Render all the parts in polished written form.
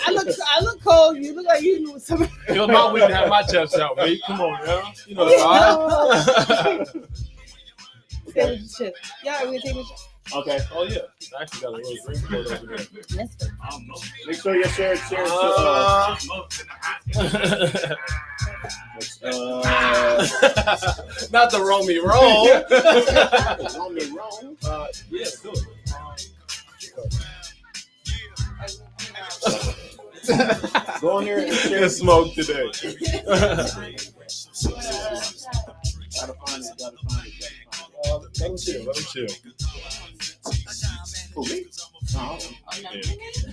I look cold. You look like you knew something. It was my week to have my chest out, mate. Come on, yo. You know the vibe. Shit. Y'all gonna take a shot? Okay. Oh yeah. I actually got a little drink over there. That's good. Make sure you share. Not the Romy roll. Romy roll. Yeah, do it. Go in here and share. There's smoke today. Gotta find it. Let him chill. Who, me?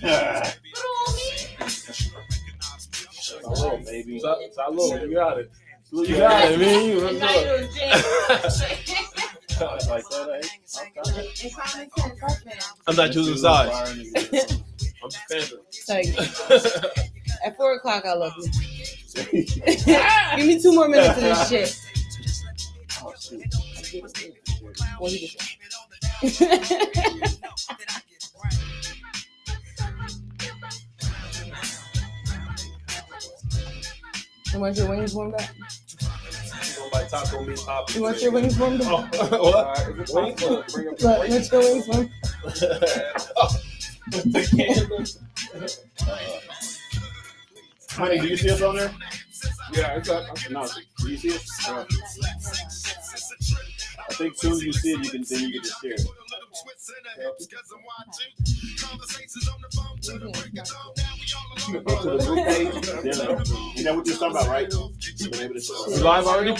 Yeah. Salud, baby. Salud, you got it. You got it, man. You like that, eh? Okay. I'm not choosing sides. I'm standing. Sorry. At 4:00, I love you. Give me 2 more minutes of this shit. Oh, shoot. What you just You want your wings warmed up? You want your wings warmed up? What? Look, let your wings warmed Honey, do you see us on there? Yeah, it's up. No, do you see us? I think soon as you see it, you can just share it. You know what you're talking about, right? You live already?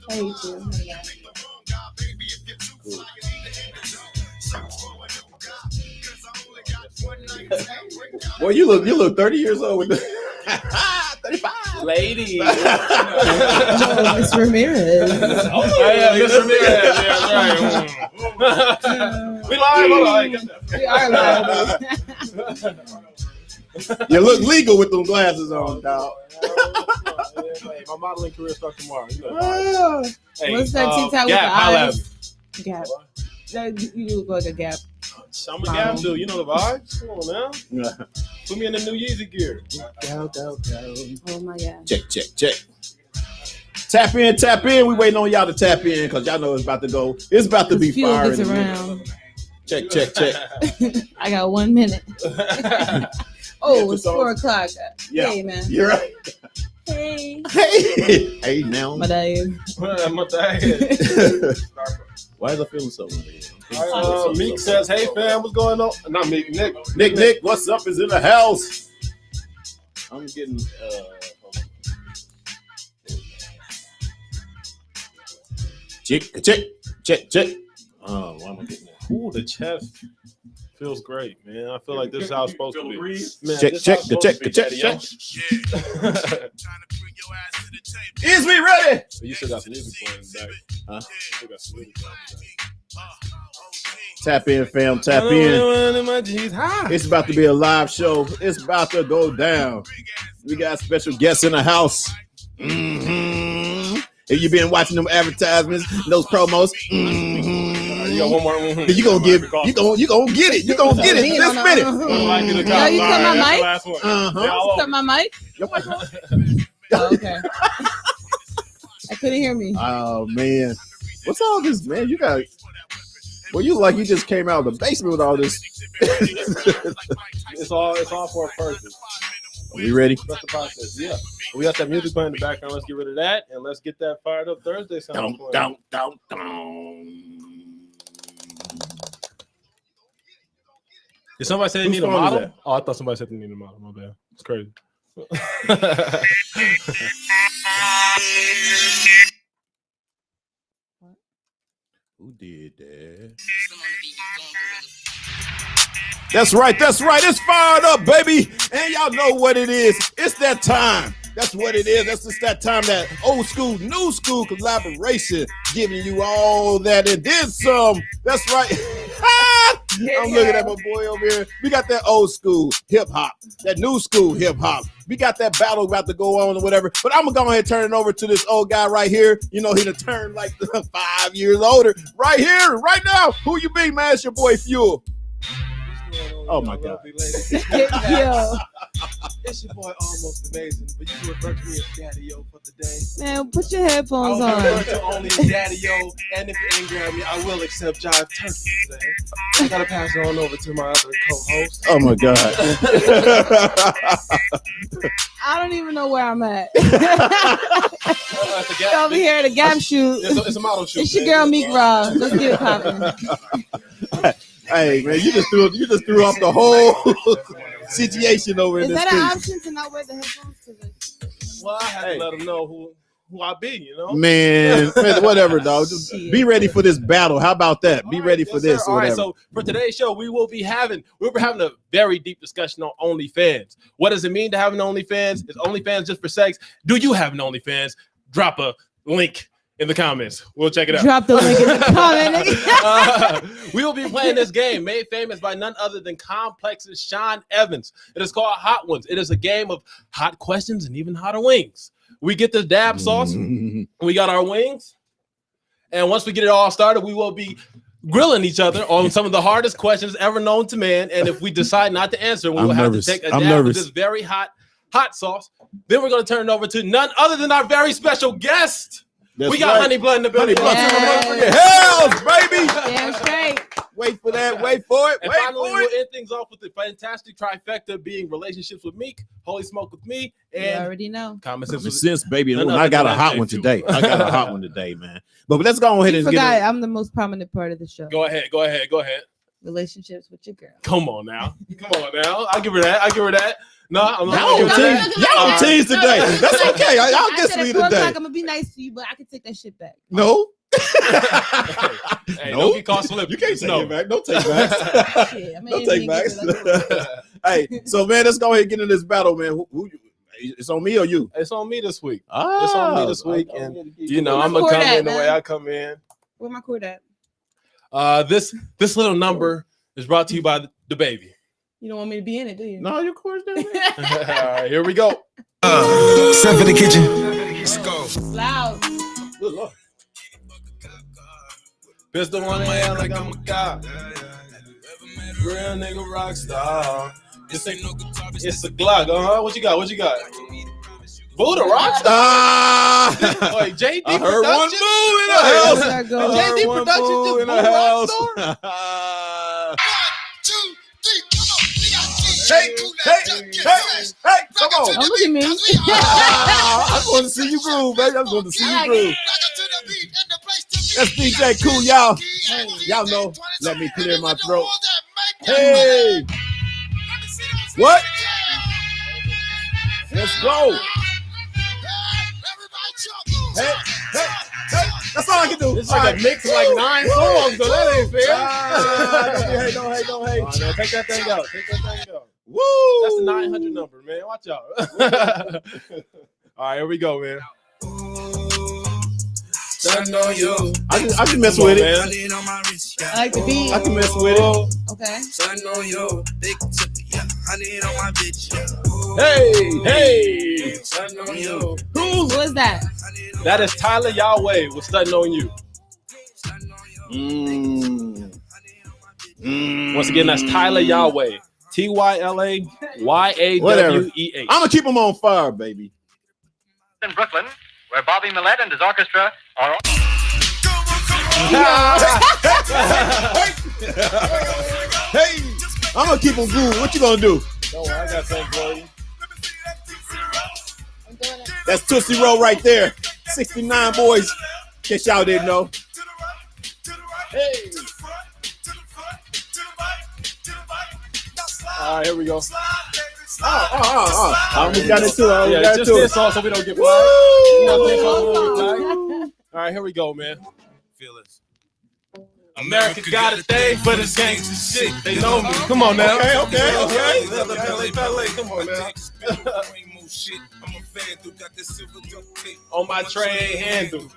I hate you. Well, you look 30 years old with the 35. Lady. No, Miss Ramirez. Oh, yeah, Miss Ramirez. Yeah, right. We live. We are live. You look legal with them glasses on, dog. My modeling career starts tomorrow. You know. Hey, what's that TikTok with the Gap, eyes? Gap. You look like a Gap. I'm a Gap dude. You know the vibes. Come on now. Put me in the new Yeezy gear. Oh my God. Check. Tap in. We waiting on y'all to tap in because y'all know it's about to go. It's about to be Fuel fire. gets around. Check. I got 1 minute. Oh, it's 4:00. Yeah. Hey, man. You're right. Hey. Hey, now. My dad. My dad. Why is I feeling so weird? Meek says, "Hey fam, what's going on?" Not Meek, Nick. Nick, what's up? Is in the house. I'm getting. Check. Oh, why am I getting that? Ooh, the chest feels great, man. I feel like this is how it's supposed to be. Man, Check. Is we ready? You still got some music playing back. Huh? You still got some music playing back. Tap in, fam. Tap in. It's about to be a live show. It's about to go down. We got special guests in the house. Mm-hmm. If you've been watching them advertisements, those promos, you got one more. You gonna get it. You gonna get it. This minute. No, you cut my mic. You cut my mic. Oh, okay. I couldn't hear me. Oh man, what's all this, man? You got. Well, you like you just came out of the basement with all this. It's all for a purpose. Are we ready? That's the process. Yeah. We got that music playing in the background. Let's get rid of that and let's get that fired up Thursday sound. Down. Did somebody say they need a model? Oh, I thought somebody said they need a model. My bad. It's crazy. Who did that? That's right. It's fired up, baby. And y'all know what it is. It's that time. That's what it is. That's just that time, that old school, new school collaboration, giving you all that and then some. That's right. I'm looking at my boy over here. We got that old school hip hop, that new school hip hop. We got that battle about to go on or whatever. But I'm gonna go ahead and turn it over to this old guy right here. You know, he done turned like 5 years older. Right here, right now. Who you be, man? It's your boy Fuel. Oh my God. Yo. It's your boy Almost Amazing, but you can refer to me as Daddy-O for the day. Man, put your headphones I'll on. refer to only as Daddy-O, and if you ain't grab me, I will accept Jive Turkey today. I gotta pass it on over to my other co-host. Oh my God. I don't even know where I'm at. It's a gap, Over here at a Gap shoot. it's a model shoot. It's your girl Meek Raw. Let's get it poppin'. Hey man, you just threw off the whole situation over in Is this that an piece. option to not wear the headphones? Well, I had to let them know who I be, you know? Man, whatever, dog. Just be ready for this battle. How about that? Be ready for this. All right, so for today's show, we're having a very deep discussion on OnlyFans. What does it mean to have an OnlyFans? Is OnlyFans just for sex? Do you have an OnlyFans? Drop a link in the comments. We'll check it out. Drop the link in the comment. We will be playing this game made famous by none other than Complex's Sean Evans. It is called Hot Ones. It is a game of hot questions and even hotter wings. We get the dab sauce. We got our wings. And once we get it all started, we will be grilling each other on some of the hardest questions ever known to man. And if we decide not to answer, we will have to take a dab with this very hot sauce. Then we're going to turn it over to none other than our very special guest. We got Honey Blood in the building. Hells, baby. Damn straight. Wait for that. Wait for it. And finally, we'll end things off with the fantastic trifecta being relationships with Meek, Holy Smoke with me, and you already know. Common sense, baby. I got a hot one today. Man. But let's go ahead and get it. I'm the most prominent part of the show. Go ahead. Relationships with your girl. Come on now. I'll give her that. No, I'm not. Y'all tease today. That's okay. I'll get sweet today. I'm gonna be nice to you, but I can take that shit back. No. Hey, don't get caught slipping. You can't take it back. Don't take backs. Don't take backs. Hey, so man, let's go ahead and get into this battle, man. Who it's on me or you? It's on me this week. It's on me this week, and you know I'm gonna come in the way I come in. Where my cord at? This little number is brought to you by the baby. You don't want me to be in it, do you? No, your cord's down there. All right, here we go. Step in the kitchen. Let's go. Loud. Good Lord. Pistol on the air like I'm a cop. Real nigga rock star. It's a Glock. What you got? Buddha rock star. Wait, JD I heard one Production. boo in the house. JD Production just Buddha rock star. 1, 2, 3, come on. Hey, come on. Don't look at me. I just want to see you groove, baby. I just want to see you groove. That's DJ Cool, y'all. Y'all know. Let me clear my throat. Hey. What? Let's go. Hey. That's all I can do. It's like a mix of like 9 songs, so that ain't fair. Don't hate. Oh, man, take that thing out. Woo. That's the 900 number, man. Watch out. All right, here we go, man. On you. I can mess with it. Man. I like the beat. I can mess with it. Okay. On you. Honey on my bitch. Hey. On you. Who was that? That is Tyler Yahweh with Stunting on You. Once again, that's Tyler Yahweh. TYLAYAWEH. I'm gonna keep them on fire, baby. In Brooklyn, where Bobby Millett and his orchestra are. Hey, I'm gonna keep them grooving. What you gonna do? Don't worry, I got something for you. I'm doing it. That's Tootsie Roll right there. 69 boys. In case y'all didn't know. Hey. All right, here we go. I almost got it too. Yeah, just this song so we don't get flagged. All right, here we go, man. Feel this. America got a thing for this gangster shit. They know me. Come on now. Okay. Come on now. On my tray handle.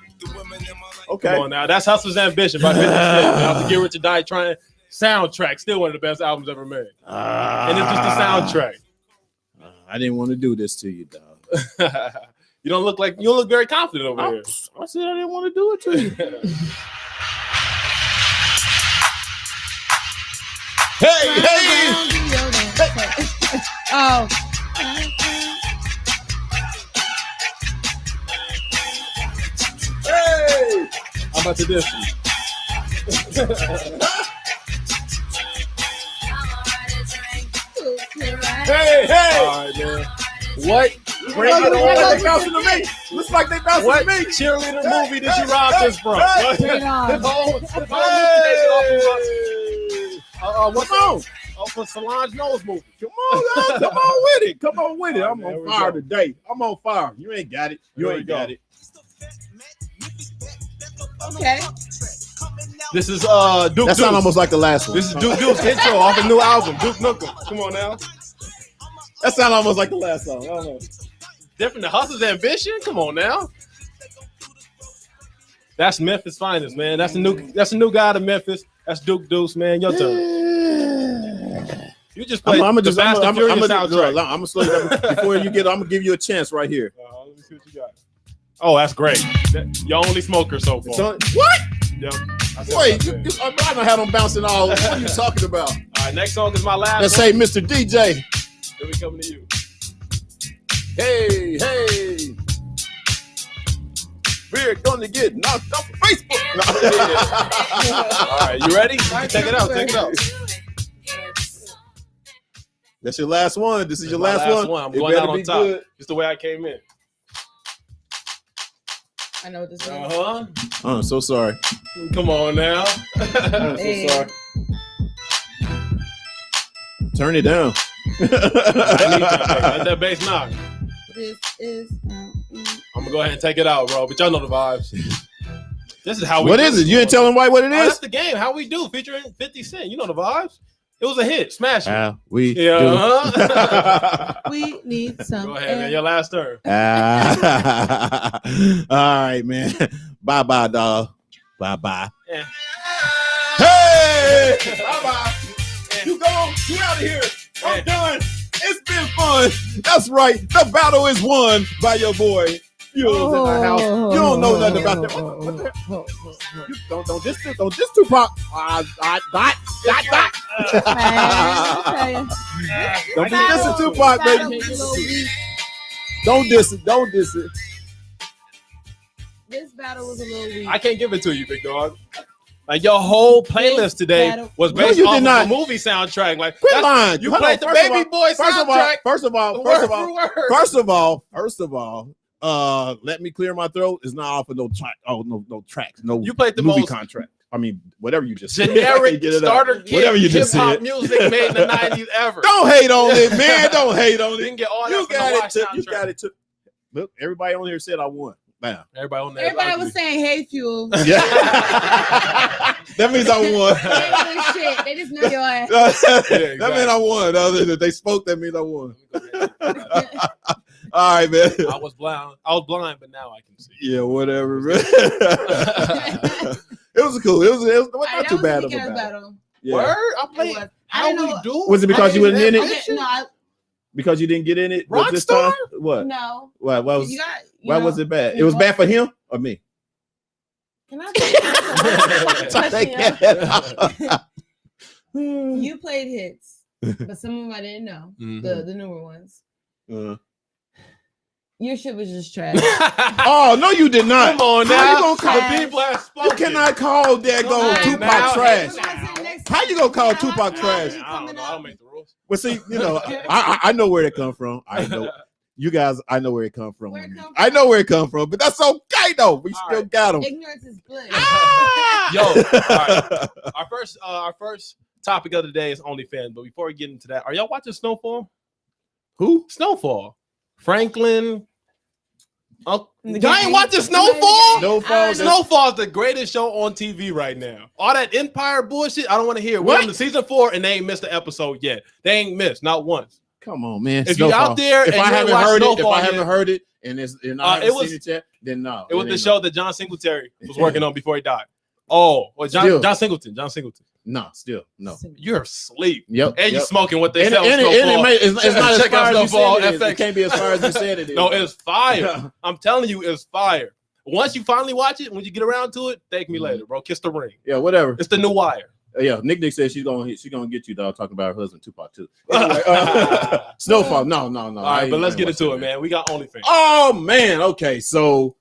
Okay. Come on now. That's Hustler's Ambition by 50 Cent. After Get Rich or Die trying. Soundtrack, still one of the best albums ever made. And it's just the soundtrack. I didn't want to do this to you, dog. You don't look very confident over here. I said I didn't want to do it to you. Hey! Oh. Hey! I'm about to diss you. Hey! All right, man. What? Bring it on. They bouncing to me. Looks like they bouncing What to me. cheerleader movie did you rob this from? Bring it on. What's on? Oh, for Solange Knowles movie. Come on, come on with it. Come on with it. I'm There on we fire go. today. I'm on fire. You ain't got it. You There we ain't go. got it. Okay. This is Duke That Deuce. sounds almost like the last one. This is Duke Deuce intro off a new album, Duke Nukem. Come on now. That sounds almost like the last song. I don't know. Different than Hustle's Ambition. Come on now. That's Memphis finest, man. That's a new guy to Memphis. That's Duke Deuce, man. Your turn. You just played I'm the Fast and Furious soundtrack. I'm gonna slow you down before you get. I'm gonna give you a chance right here. Let me see what you got. Oh, that's great. Your only smoker so far. So, what? Yep. Wait, I don't have them bouncing all. What are you talking about? All right, next song is my last. Let's say, Mr. DJ. Then we coming to you. Hey, hey. We're gonna get knocked off Facebook. All right, you ready? Take it out. Take it out. That's your last one. This is your My last one. I'm It going better out on be top. good. Just the way I came in. I know what this is. Uh-huh. Oh, I'm so sorry. Come on now. I'm Hey. so sorry. Turn it down. Let that bass knock. This is. I'm gonna go ahead and take it out, bro. But y'all know the vibes. This is how we. What do is it? You ain't telling White what it Oh, is? that's the game. How we do featuring 50 Cent. You know the vibes. It was a hit. Smash it. How we Yeah. do. Uh-huh. We need some. Go ahead, man. Your last turn. All right, man. Bye-bye, dog. Bye-bye. Yeah. Hey! Bye-bye. Yeah. You go. You out of here. I'm Yeah. done. It's been fun. That's right. The battle is won by your boy. Fuels in the house. You don't know nothing about that. What the hell? You don't diss Tupac. Dot. Don't be dissing Tupac, baby. Don't diss it. Don't diss it. This battle was a little weak. I can't give it to you, big dog. Like your whole playlist today was based you off did of not. a movie soundtrack. Like Quit lying. you Hold played on. the Baby Boy soundtrack. First of all, let me clear my throat. It's not off of no track. Oh, no tracks. No, You played the movie most contract. I mean, whatever you just said. generic Get it starter out. Whatever you just hip-hop said. music made in the 90s ever. Don't hate on it, man. Don't hate on You it. didn't get all that You from the got Watch it. You soundtrack. got it. Look, everybody on here said I won. Bam. Everybody on there. Everybody was saying, "Hey, Fuel." Yeah. That means I won. They ain't doing shit. They just know your ass. That means I won. Other than they spoke, that means I won. All right, man. I was blind, but now I can see. Yeah, whatever, man. It was cool. It was not too bad of a battle. Yeah. Word? I played. I How didn't we know- do? Was it because you wasn't in it? Okay, no, Because you didn't get in it this Rockstar? time? What? no. Why was You got, you why know, was it bad? It was bad for him or me? Can I Mm. You played hits, but some of them I didn't know. The newer ones. Your shit was just trash. Oh no, you did not. Come on How now. you gonna call The people have spoken. You cannot call that Come go on Tupac now. trash. How How you gonna call Tupac trash? I don't know. I don't make the rules. Well, see, you know, I know where it come from. I know you guys. I know where it come from. Where it come from? I know where it come from, but that's okay though. We All still right. got them. Ignorance is bliss. Yo, all right. Our first topic of the day is OnlyFans. But before we get into that, are y'all watching Snowfall? Who? Snowfall. Franklin. Y'all ain't game. watching Snowfall? Snowfall. Snowfall is the greatest show on TV right now. All that Empire bullshit, I don't want to hear. We're What? on the season 4 and they ain't missed an episode yet. They ain't missed, not once. Come on, man. If you out there if and I you ain't haven't watched heard it, if Snowfall I yet- haven't heard it, and I haven't it was- seen it yet, then no. It was the ain't show that John Singletary was working on before he died. Oh, well, Still. John Singleton. No, still no. You're asleep. Yep. And you smoking what they And sell. it's not as Check out far as you Snowfall said it is. FX. It can't be as far as you said it is. No, it's fire. I'm telling you, it's fire. Once you finally watch it, when you get around to it, thank me later, bro. Kiss the ring. Yeah, whatever. It's the new Wire. Yeah, Nick said she's gonna get you, dog. Talking about her husband Tupac too. Anyway, Snowfall. No. All right, but let's get into it, man. We got OnlyFans. Oh man, okay. So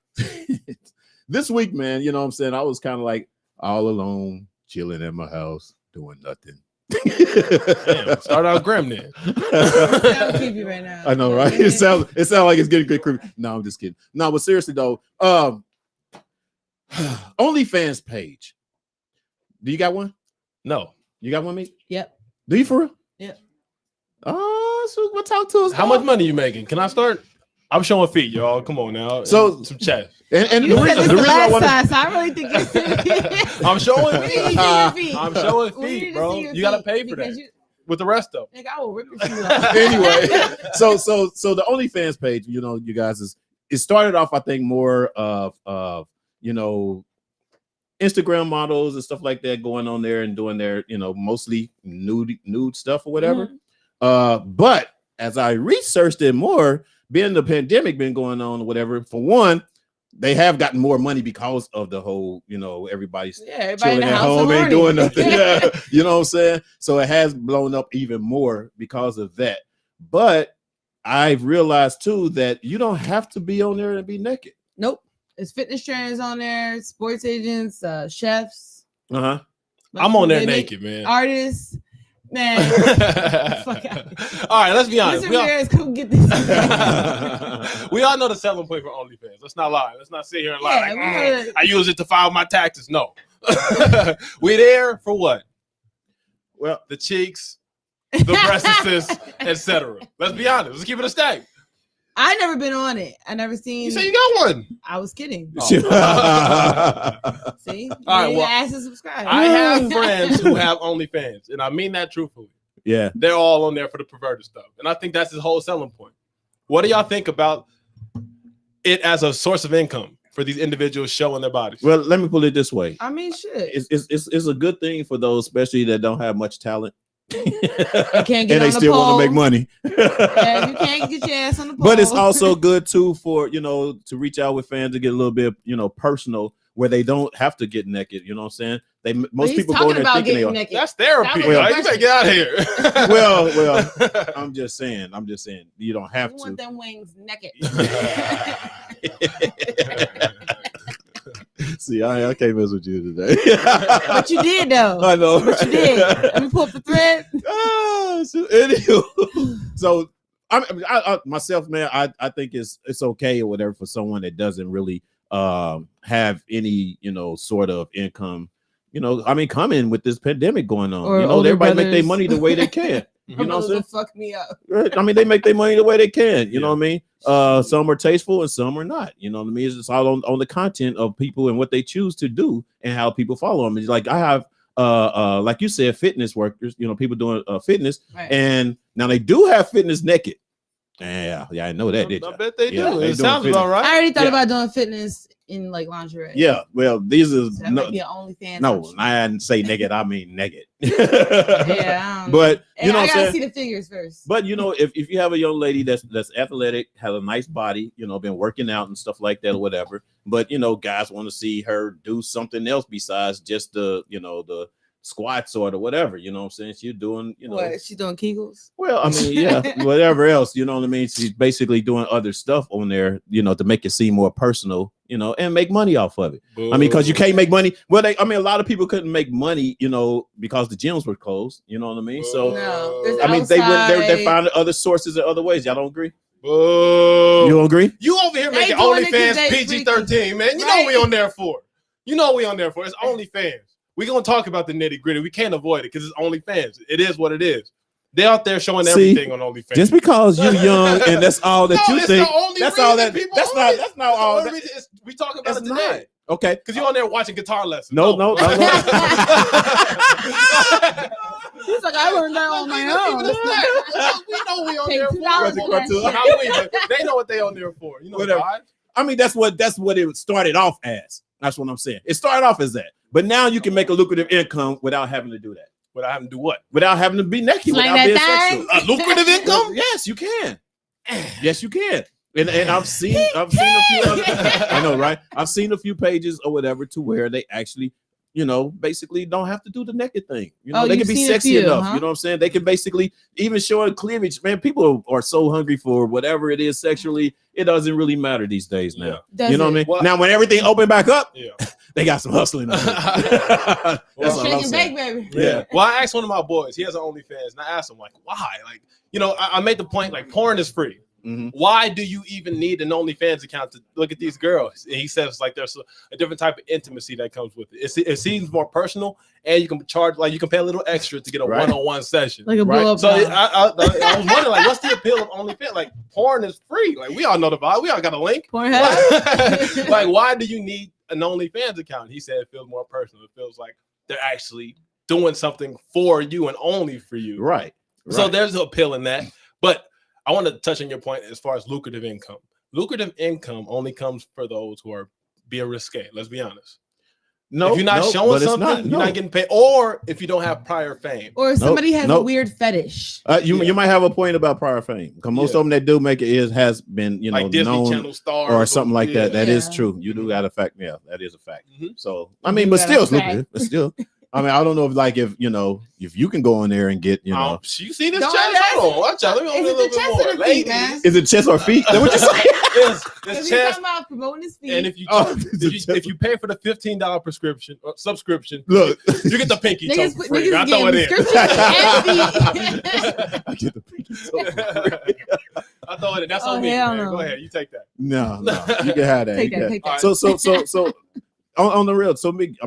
this week, man, you know what I'm saying? I was kind of like all alone, chilling in my house, doing nothing. Damn, start out grim then. Sounds creepy right now. I know, right? It sounds like it's getting good creepy. No, I'm just kidding. No, but seriously though, OnlyFans page. Do you got one? No. You got one, mate? Yep. Do you for real? Yep. Oh, so what? Talk to us. How much money you making? Can I start? I'm showing feet, y'all. Come on now. So some chest. And You the said this reason I last want time, so I really think it's I'm showing We need to feet. see your feet. I'm showing We need feet, to bro. see your You gotta feet pay for because that with the rest of them. Nigga, I will rip your shoes off. anyway, so the OnlyFans page, you know, you guys it started off, I think, more of you know, Instagram models and stuff like that going on there and doing their, you know, mostly nude stuff or whatever. Mm-hmm. But as I researched it more, being the pandemic been going on or whatever, for one, they have gotten more money because of the whole, you know, everybody's everybody in the chilling at house home, and ain't doing horny. nothing. Yeah, you know what I'm saying? So it has blown up even more because of that. But I've realized too that you don't have to be on there and be naked. Nope. It's fitness trainers on there, sports agents, chefs. Uh-huh. I'm on there naked, man. Artists. Man. Fuck out. All right, let's be honest. Mr. Ramirez, come get this. We all know the selling point for OnlyFans. Let's not lie. Let's not sit here and lie. Yeah, I use it to file my taxes. No. We there for what? Well, the cheeks, the breasts, etc. Let's be honest. Let's keep it a stack. I never been on it. I never seen. You say you got one. I was kidding. Oh. See? All right, well, ask and subscribe. I have friends who have OnlyFans, and I mean that truthfully. Yeah. They're all on there for the perverted stuff. And I think that's his whole selling point. What do y'all think about it as a source of income for these individuals showing their bodies? Well, let me put it this way. I mean, shit. It's a good thing for those, especially that don't have much talent. Can't get and they still want to make money. Yeah, you can't get your ass on the pole. But it's also good too for, you know, to reach out with fans to get a little bit, you know, personal, where they don't have to get naked. You know what I'm saying? Most people go in there thinking they are. Naked. That's therapy. That you better get out of here. well, I'm just saying, you don't have you to. want them wings naked. See, I can't mess with you today. But you did though. I know. But you did. Let me pull up the thread. So I myself, man, I think it's okay or whatever for someone that doesn't really have any, you know, sort of income. You know, I mean, coming with this pandemic going on, Or you know, everybody make their brothers. money the way they can. You know what I'm saying? Fuck me up. I mean, they make their money the way they can. You know what I mean? Some are tasteful and some are not. You know what I mean? It's just all on the content of people and what they choose to do and how people follow them. It's like I have, like you said, fitness workers. You know, people doing fitness, Right. and now they do have fitness naked. Yeah, I know that. Did I bet they do. Yeah, they It doing sounds fitness. about right. I already thought about doing fitness in like lingerie. Yeah, well, these are So that might be an OnlyFans. no, option. I didn't say naked. I mean naked. Yeah, But and you know I what I'm gotta saying? see the figures first. But you know, if you have a young lady that's athletic, has a nice body, you know, been working out and stuff like that or whatever, but you know, guys want to see her do something else besides just the, you know, the squats or the whatever, you know what I'm saying? She's doing, you know, What, she doing Kegels? well, I mean, yeah, whatever else, you know what I mean? She's basically doing other stuff on there, you know, to make it seem more personal, you know, and make money off of it. I mean, because you can't make money. Well, a lot of people couldn't make money, you know, because the gyms were closed. You know what I mean? So, No, there's I mean, they outside. found other sources and other ways. Y'all don't agree? Boo. You don't agree? You over here They making doing it 'cause OnlyFans they PG-13, man. You know what we on there for. You know what we on there for. It's OnlyFans. We're going to talk about the nitty gritty. We can't avoid it because it's OnlyFans. It is what it is. They're out there showing everything on OnlyFans. Just because you're young and that's all that you it's think. the only That's reason all that. people That's own not. it. That's not the all. only reason we talking about That's it today. not. Okay. Because you're on there watching guitar lessons. No. He's like, I learned that on my own. We know we on Pay there $2 for. for that shit. How we, but they know what they on there for. You know Whatever. why? I mean, that's what it started off as. That's what I'm saying. It started off as that. But now you can make a lucrative income without having to do that. Without having to do what? Without having to be naked. Slang Without being that sexual. A lucrative income? Yes, you can. Yes, you can. And I've seen a few other, I know, right? I've seen a few pages or whatever to where they actually, basically don't have to do the naked thing. They can be sexy enough. Huh? You know what I'm saying? They can basically even show a cleavage. Man, people are so hungry for whatever it is sexually. It doesn't really matter these days now. Yeah. You know what I mean? Well, now, when everything opened back up, they got some hustling. That's shake and bake, baby. Yeah. Well, I asked one of my boys. He has an OnlyFans, and I asked him, like, why? Like, I made the point, like, porn is free. Mm-hmm. Why do you even need an OnlyFans account to look at these girls? And he says like there's a different type of intimacy that comes with it. It seems more personal, and you can charge you can pay a little extra to get a one-on-one session. Like a blow-up. So I was wondering like, what's the appeal of OnlyFans? Like porn is free. Like we all know the vibe. We all got a link. Like why do you need an OnlyFans account? He said it feels more personal. It feels like they're actually doing something for you and only for you. Right. So there's an appeal in that, but I want to touch on your point as far as lucrative income. Lucrative income only comes for those who are being risque. Let's be honest. If you're not showing something, you're not getting paid. Or if you don't have prior fame. Or if somebody has a weird fetish. You might have a point about prior fame. Because most of them that do make it has been, like Disney known Channel stars or something like that. That is true. You do got a fact. Yeah, that is a fact. Mm-hmm. So, I mean, but still, it's lucrative. But still. I mean, I don't know if you can go in there and get, you see this chest? Hold on. Let me is it the chest or the feet, man? Is it chest or feet? Is that what you're saying? It's chest. About promoting his feet. And if you pay for the $15 prescription or subscription, look, you get the pinky toe for free. I throw it in. I get the pinky toe for free. I throw it in. That's on me, man. Go ahead. You take that. No, you can have that. Take that. So. On the real,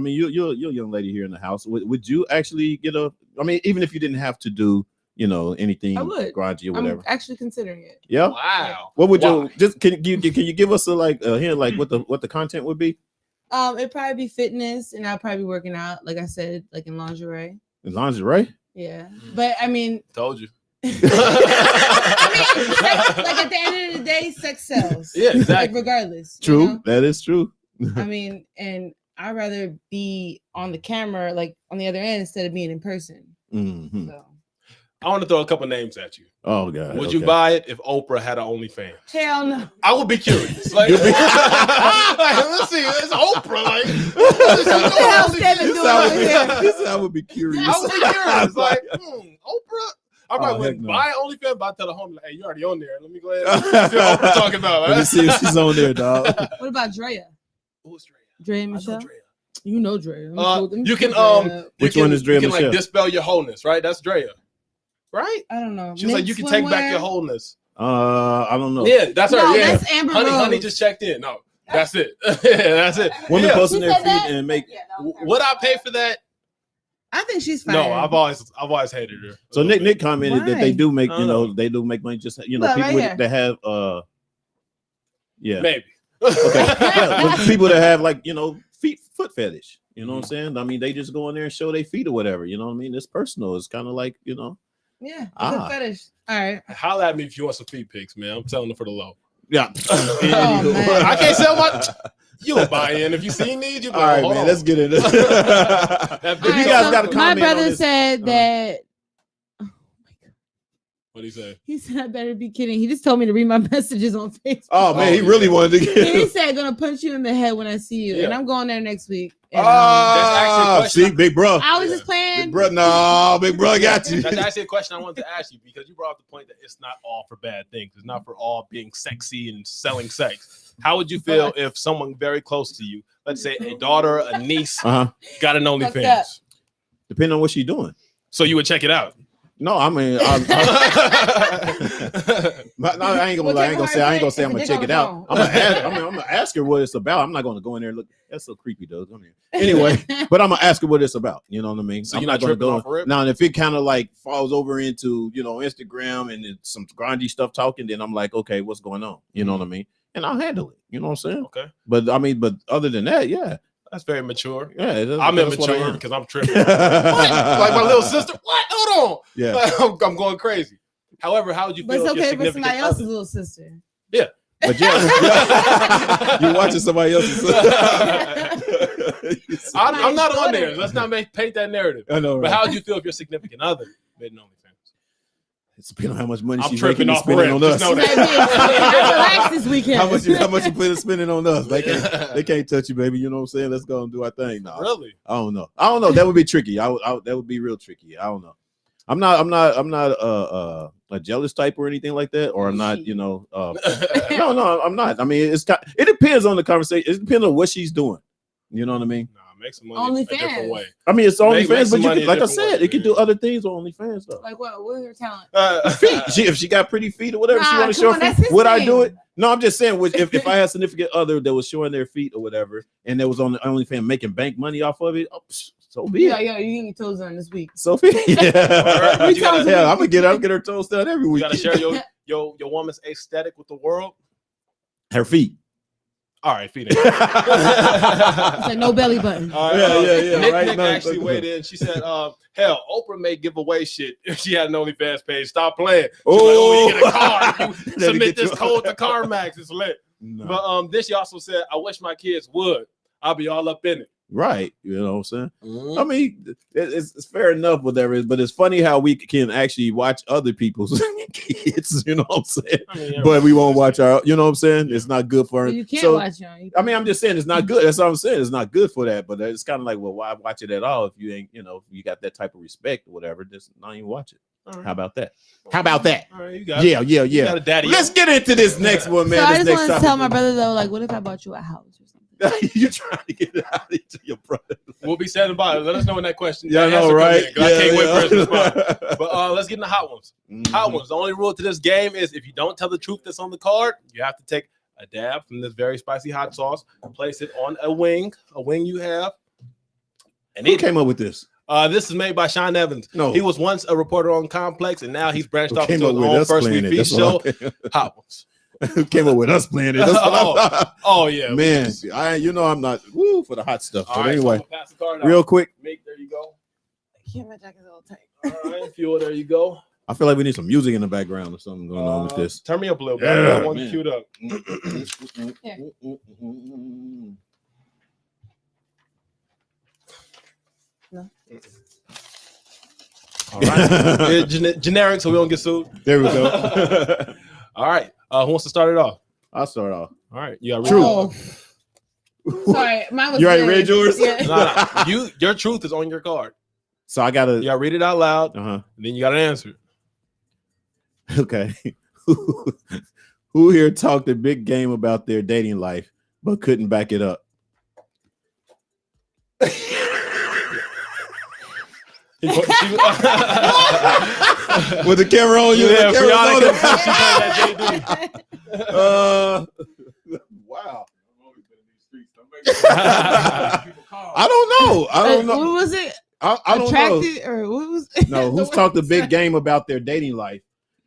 you're a young lady here in the house. Would you actually get even if you didn't have to do, anything grungy or whatever? I'm actually considering it. Yeah. Wow. What would you can you give us a hint like what the content would be? It'd probably be fitness, and I'll probably be working out, like I said, like in lingerie. In lingerie? Yeah, but I mean, told you. Like at the end of the day, sex sells. Yeah, exactly. Like regardless. True. That is true. I mean, and I'd rather be on the camera, like on the other end, instead of being in person. Mm-hmm. So. I want to throw a couple names at you. Oh God! Would you buy it if Oprah had an OnlyFans? Hell no. I would be curious. Like, let's see, it's Oprah. Like, I would be curious. I would be curious. Like, Oprah. I probably wouldn't buy OnlyFans, but I tell the homie, like, hey, you already on there. Let me go ahead and see what Oprah's talking about. Right? Let me see if she's on there, dog. What about Drea? Who's Drea? Drea Michelle? Drea. You know Drea. You can which one is Drea Michelle? You can like dispel your wholeness, right? That's Drea. Right? I don't know. She's like, you can take back your wholeness. I don't know. Yeah, that's her. Yeah. That's Amber Honey just checked in. No, that's it. That's it. Women posting their feet and make. Would I pay for that? I think she's fine. No, I've always hated her. So Nick commented that they do make they do make money just people that have maybe okay people that have like foot fetish. You know what I'm saying? I mean, they just go in there and show their feet or whatever. You know what I mean? It's personal. It's kind of like Yeah, foot fetish. All right. Holla at me if you want some feet pics, man. I'm telling them for the low. Yeah. I can't sell my. You'll buy in if you see need. You all right, man. Let's get into this. If you guys got a comment, my brother said that. What did he say? He said, I better be kidding. He just told me to read my messages on Facebook. Oh, man, he really wanted to get He said, gonna punch you in the head when I see you. And I'm going there next week. And, see, big bro. I was just playing. Big bro, no, big bro got you. That's actually a question I wanted to ask you because you brought up the point that it's not all for bad things. It's not for all being sexy and selling sex. How would you feel if someone very close to you, let's say a daughter, a niece, got an OnlyFans? Depending on what she's doing. So you would check it out? No, I mean, I ain't gonna say I'm gonna check it out. I'm gonna ask her what it's about. I'm not gonna go in there and look. That's so creepy, though. I mean, anyway, but I'm gonna ask her what it's about. You know what I mean? So you're not gonna go now. And if it kind of like falls over into Instagram and it's some grindy stuff talking, then I'm like, okay, what's going on? You know what I mean? And I'll handle it. You know what I'm saying? Okay. But I mean, but other than that, yeah. That's very mature. Yeah, I'm immature because I'm tripping. What? Like my little sister? What? Hold on. Yeah, like, I'm going crazy. However, how would you feel? But it's okay for somebody else's little sister. Yeah, But yeah, you're watching somebody else's. I'm not on there. Let's not paint that narrative. I know, right? But how would you feel if your significant other made an OnlyFans? It's depending on how much money I'm she's tripping making off spending on us. I relax this weekend. How much you spending on us? They can't touch you, baby. You know what I'm saying? Let's go and do our thing. No, really? I don't know. That would be tricky. That would be real tricky. I don't know. I'm not a jealous type or anything like that, or I'm not. No, I'm not. I mean, it depends on the conversation. It depends on what she's doing. You know what I mean? Nah, make some money a different way. I mean, it's OnlyFans, but like I said, way, it can do other things on OnlyFans though. Like what? What's her talent? Feet. If she got pretty feet or whatever, she want to show her feet. Would I do it? No, I'm just saying. If I had a significant other that was showing their feet or whatever, and that was on the OnlyFans making bank money off of it, so be it. Yeah, you get your toes done this week. So be it. Yeah, I'm gonna get her toes done every week. You gotta share your woman's aesthetic with the world. Her feet. All right, feet. It's like no belly button. Yeah. Nick actually weighed in. She said, hell, Oprah may give away shit if she had an OnlyFans page. Stop playing. She's you get a car. You submit this code to CarMax. It's lit. No. But then she also said, I wish my kids would. I'll be all up in it. Right. You know what I'm saying? Mm-hmm. I mean, it's fair enough, whatever. But it's funny how we can actually watch other people's kids, you know what I'm saying? I mean, but we won't watch our, you know what I'm saying? It's not good for her. You can't watch them. I mean, I'm just saying it's not good. That's what I'm saying. It's not good for that. But it's kind of like, well, why watch it at all if you ain't, you got that type of respect or whatever, just not even watch it. Right. How about that? How about that? All right, you got yeah. You got a daddy. Let's get into this next one, man. So I just want to tell my brother though, like, what if I bought you a house or something? You're trying to get it out into your brother. We'll be sad about it. Let us know in that question. Yeah, I know, right? I can't wait for his response. But let's get into hot ones. Mm-hmm. Hot ones. The only rule to this game is if you don't tell the truth that's on the card, you have to take a dab from this very spicy hot sauce, place it on a wing you have. And who came up with this? This is made by Sean Evans. No. He was once a reporter on Complex, and now he's branched off into his own First Week Feast show. Hot ones. Who came up with us playing it? Yeah, man. I'm not for the hot stuff. All but right, anyway, so pass the card real out. quick. There you go. I can't, my jacket's all tight. All right, fuel. There you go. I feel like we need some music in the background or something going on with this. Turn me up a little bit. I want you queued up. No. All right. Generic, so we don't get sued. There we go. All right. Who wants to start it off? I'll start off. All right. You got True. Oh. Sorry, mine was. You already read yours? Yeah. Nah. Your truth is on your card. So I gotta. You gotta read it out loud. And then you gotta answer. Okay. Who here talked a big game about their dating life but couldn't back it up? With the camera on you, wow. I don't know. What was it? I don't Attracted, know. or what was it? No, who's talked a big game about their dating life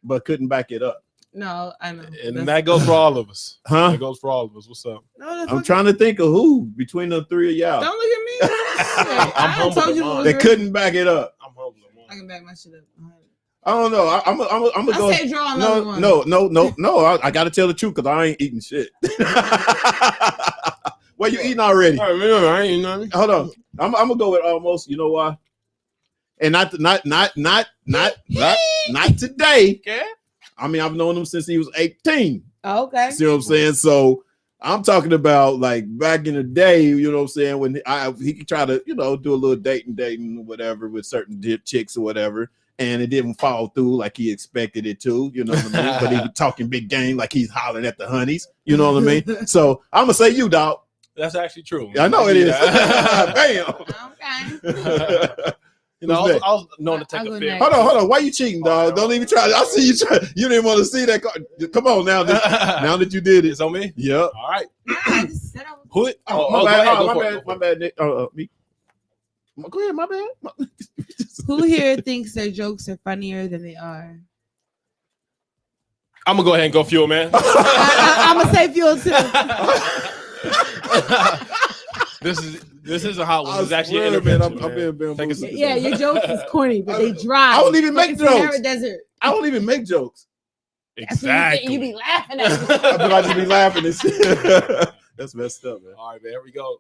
but couldn't back it up? No, I know. And that goes for all of us. Huh? That goes for all of us. What's up? No, I'm trying to think of who between the three of y'all. Don't look at me. I told you they couldn't back it up. I'm humble. I can back my shit up. I don't know. I'm gonna go. Say draw another one. No. I got to tell the truth because I ain't eating shit. What you eating already? I ain't eating nothing. Hold on. I'm gonna go with almost. You know why? And not today. Okay. I mean, I've known him since he was 18. Oh, okay. See what I'm saying? So I'm talking about like back in the day, you know what I'm saying, when he could try to, do a little dating or whatever with certain chicks or whatever, and it didn't fall through like he expected it to, you know what I mean? But he was talking big game like he's hollering at the honeys, you know what I mean? So I'm gonna say you, dog. That's actually true. I know it is. Bam. Okay. I was known to take a film. Hold on. Why you cheating, dog? Don't even try. I see you try. You didn't want to see that card. Come on now. Now that you did it. It's on me? Yep. All right. Who? My bad, Nick. Me. Go ahead, my bad. Who here thinks their jokes are funnier than they are? I'm going to go ahead and go fuel, man. I'm going to say fuel, too. This is a hot one. It's actually an intervention, I'm being bamboozled. Yeah, your jokes is corny, but they dry. I don't even make jokes. Desert. I don't even make jokes. Exactly. You be laughing at me. I just be laughing and shit. That's messed up, man. All right, man. Here we go.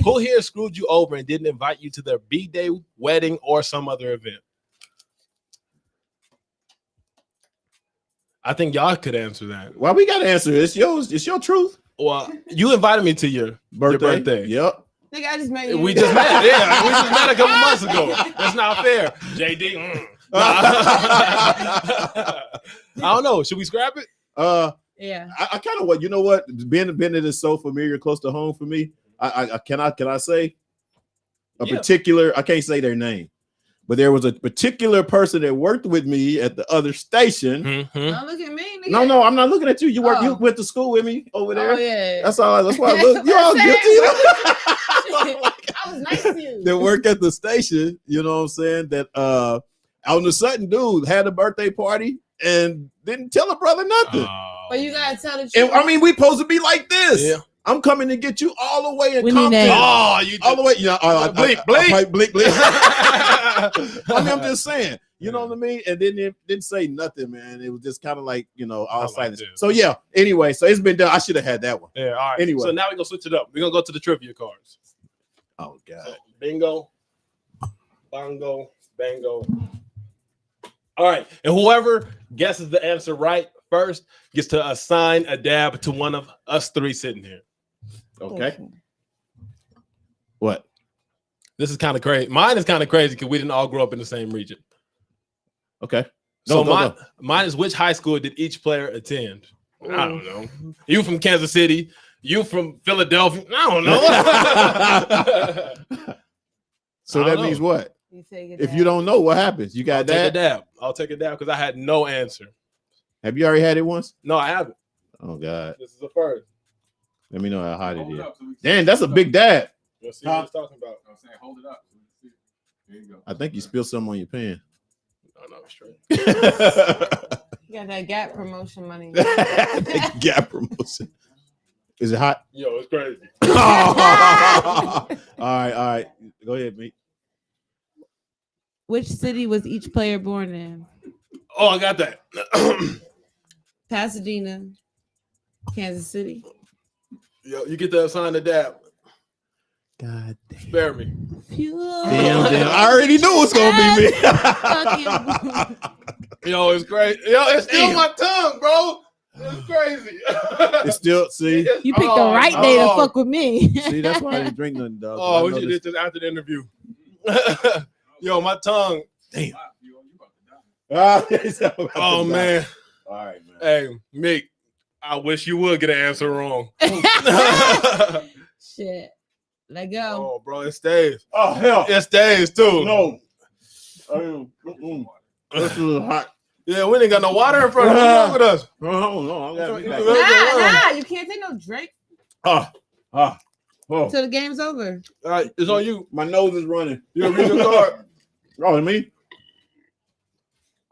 Who here screwed you over and didn't invite you to their B-day, wedding, or some other event? I think y'all could answer that. Why we gotta answer? It's yours. It's your truth. Well, you invited me to your birthday. Yep. Nigga, I just met you. We just met. Yeah, we just met a couple months ago. That's not fair. JD. I don't know. Should we scrap it? Yeah. I kind of you know what? Bennett is so familiar, close to home for me. Can I say a particular? I can't say their name, but there was a particular person that worked with me at the other station. Mm-hmm. Don't look at me. Nigga. No, I'm not looking at you. You went to school with me over there. Oh yeah. That's all. That's why I look. You all guilty. I was nice to you. That work at the station. You know what I'm saying? That all of a sudden, dude had a birthday party and didn't tell a brother nothing. But you gotta tell the truth. And, I mean, we supposed to be like this. Yeah. I'm coming to get you all the way in We need Compton. that. You All the way. You know, blink. blink. I mean, I'm just saying. You know what I mean? And then it didn't say nothing, man. It was just kind of like, all silence. Like so yeah. Anyway, so it's been done. I should have had that one. Yeah. All right. Anyway. So now we're gonna switch it up. We're gonna go to the trivia cards. Oh God. So, bingo, bongo, bango. All right, and whoever guesses the answer right first gets to assign a dab to one of us three sitting here. Okay. What? This is kind of crazy. Mine is kind of crazy because we didn't all grow up in the same region. Okay. So mine is, which high school did each player attend? I don't know. You from Kansas City. You from Philadelphia. I don't know. So that means what? If you don't know, what happens? You got Take a dab. I'll take a dab because I had no answer. Have you already had it once? No, I haven't. Oh God. This is the first. Let me know how hot it is. Damn, that's a big dab. Let's see what he's talking about. I'm saying, hold it up. There you go. I think you spilled some on your pen. No, straight. You got that Gap promotion money. Gap promotion. Is it hot? Yo, it's crazy. All right. Go ahead, mate. Which city was each player born in? Oh, I got that. Pasadena, Kansas City. Yo, you get to assign the dab. God damn. Spare me. Damn. I already knew it's gonna be me. Yo, it's great. Yo, it's still my tongue, bro. It's crazy. It's still, see? You picked the right day to fuck with me. See, that's why I didn't drink nothing, dog. Oh, we should do this after the interview. Yo, my tongue. Damn. Oh, man. All right, man. Hey, Mick, I wish you would get an answer wrong. Shit. Let go. Oh, bro, it stays. Oh, hell. It stays, too. No. This is hot. Yeah, we ain't got no water in front of us. What's wrong with us? No, I gotta be back. Nah. You can't take no drink Oh. till the game's over. All right, it's on you. My nose is running. You read your card. Oh, me?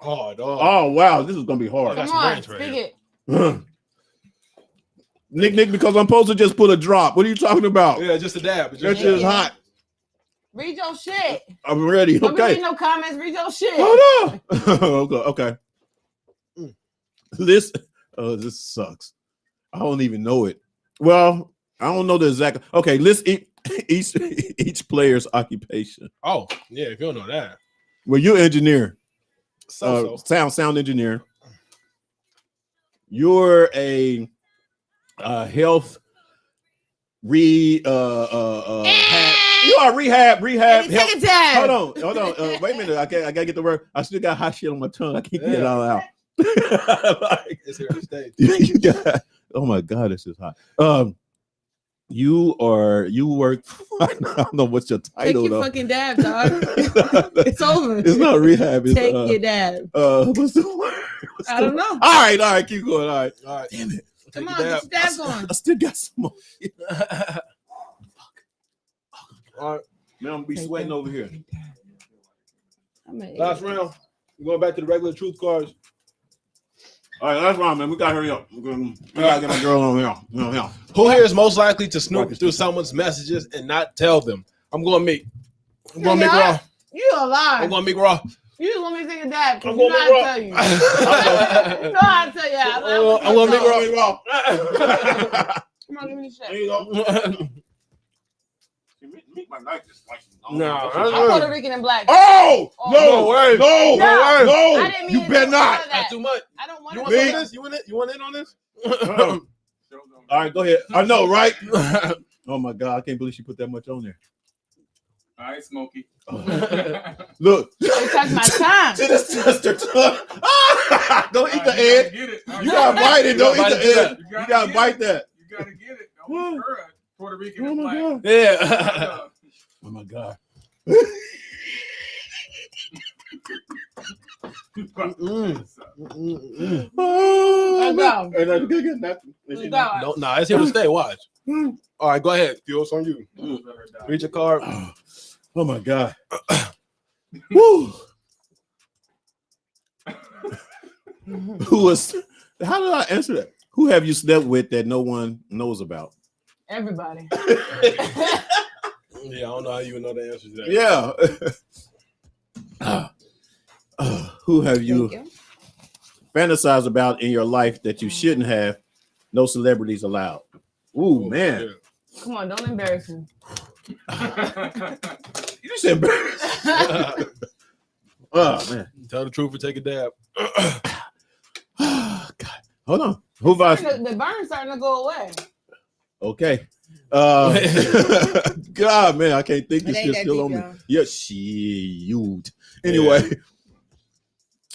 Oh, dog. Oh, wow. This is gonna be hard. That's Come on, ranch right speak here. it. Nick, because I'm supposed to just put a drop. What are you talking about? Yeah, just a dab. That shit is hot. Read your shit. I'm ready. Don't be Okay. reading no comments. Read your shit. Hold on. Okay. This sucks. I don't even know it. Well, I don't know the exact. Okay, let's each player's occupation. Oh, yeah, if you don't know that. Well, you're an engineer. So. Sound engineer. You're a health you are rehab. Hey, take a tab. Hold on. Wait a minute. I gotta get the word. I still got hot shit on my tongue. I can't get it all out. It's here to stay. Oh my God, this is hot. You work. I don't know what's your title. Take your fucking dab, dog. It's over. It's not rehab. It's, Take your dab. What's the word? I don't know. All right, keep going. All right. Damn it. Come on, get your dab going. I still got some more. All right. Man, I'm gonna be sweating over here. Last round. We're going back to the regular truth cards. All right, last round, man. We gotta hurry up. We gotta get my girl on here. Who here is most likely to snoop through someone's messages and not tell them? I'm going Meek. I'm going Meek Raw. You a lie. I'm going Meek Raw. You just want me to take a dab. I'm You know gonna how to tell you. You know how to tell you. I'm gonna make her off. Come on, give me the shit. There you go. Make my knife just like No, I'm Puerto Rican and black. Oh, Oh. no way, no, No, no, I didn't mean you to better do not. that. That's too much. I don't want You to want some of this? You want it? You want in on this? All right, go ahead. I know, right? Oh my God, I can't believe she put that much on there. All right, Smokey. Look. It touched my tongue. Just her tongue. Don't eat the edge. You gotta bite it. Don't eat the edge. You gotta bite that. You gotta get it. Don't eat her. Puerto Rican Oh and my black. God. Yeah. Oh my God. Let's go. Let's No, it's here to stay. Watch. All right, go ahead. It's on you. Read your card. Oh my God. Woo. Who was? How did I answer that? Who have you slept with that no one knows about? Everybody. Yeah, I don't know how you would know the answer to that. Yeah. Who have you fantasized about in your life that you shouldn't have? No celebrities allowed. Ooh, man. Yeah. Come on, don't embarrass me. You just embarrassed. Oh, man. Tell the truth or take a dab. God. Hold on. Who have I? The burn's starting to go away. Okay. God, man, I can't think this shit's still on me. Y'all. Yeah, shoot. Anyway,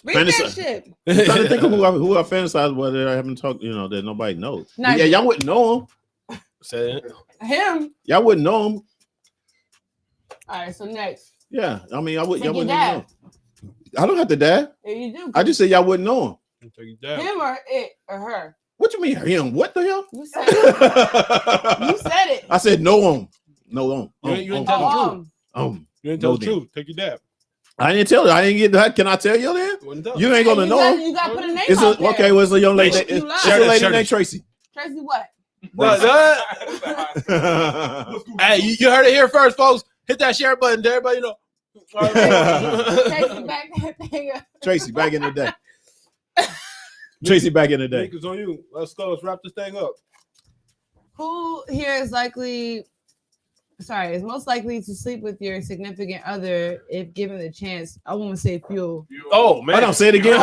Read that shit. I'm trying to think of who I fantasize about that I haven't talked, that nobody knows. Not Yeah, you. y'all wouldn't know him. Say it. Him. Y'all wouldn't know him. All right, so next. Yeah, I mean, y'all Take wouldn't your even dad. know. I don't have to dad. Yeah, you do. I just said y'all wouldn't know him. Take a dab. Him or it or her. What you mean him? What the hell? You said it. You said it. I said no him. No him. You didn't tell the truth. You didn't tell no the truth. Take your dab. I didn't tell her. I didn't get that. Can I tell you then? You ain't gonna know him. You got to put a name It's out there. okay. Well, it's a young lady. You It's lied. a lady named Tracy. Tracy what? Hey, you heard it here first, folks. Hit that share button to everybody know. Tracy, back that thing up. Tracy, back in the day. Tracy, back in the day. Nick, it's on you. Let's go. Let's wrap this thing up. Who here is most likely to sleep with your significant other if given the chance? I want to say fuel. Oh, man. I don't say it again.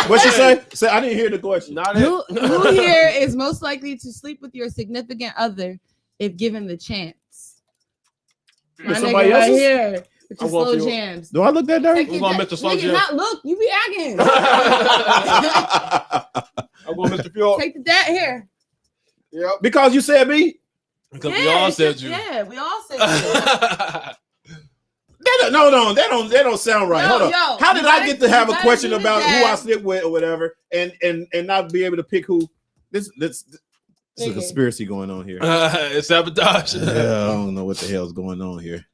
What she say? Say I didn't hear the question. Not Who here is most likely to sleep with your significant other if given the chance? My Somebody nigga right else's? here with your I'm going slow fuel. jams. Do I look that dirty? Who's going Mr. Slow Nigga, Jam? not look. You be acting. I'm going Mr. Fuel. Take the dad here. Yep. Because you said me. Because we all it's said just- you. Yeah, we all said you. No, that don't sound right. Yo, Hold on. yo, How did you I gotta- get to have you a gotta question do the about who I dab. sleep with or whatever, and not be able to pick who? This is a Nigga. conspiracy going on here. It's sabotage. Yeah, I don't know what the hell's going on here.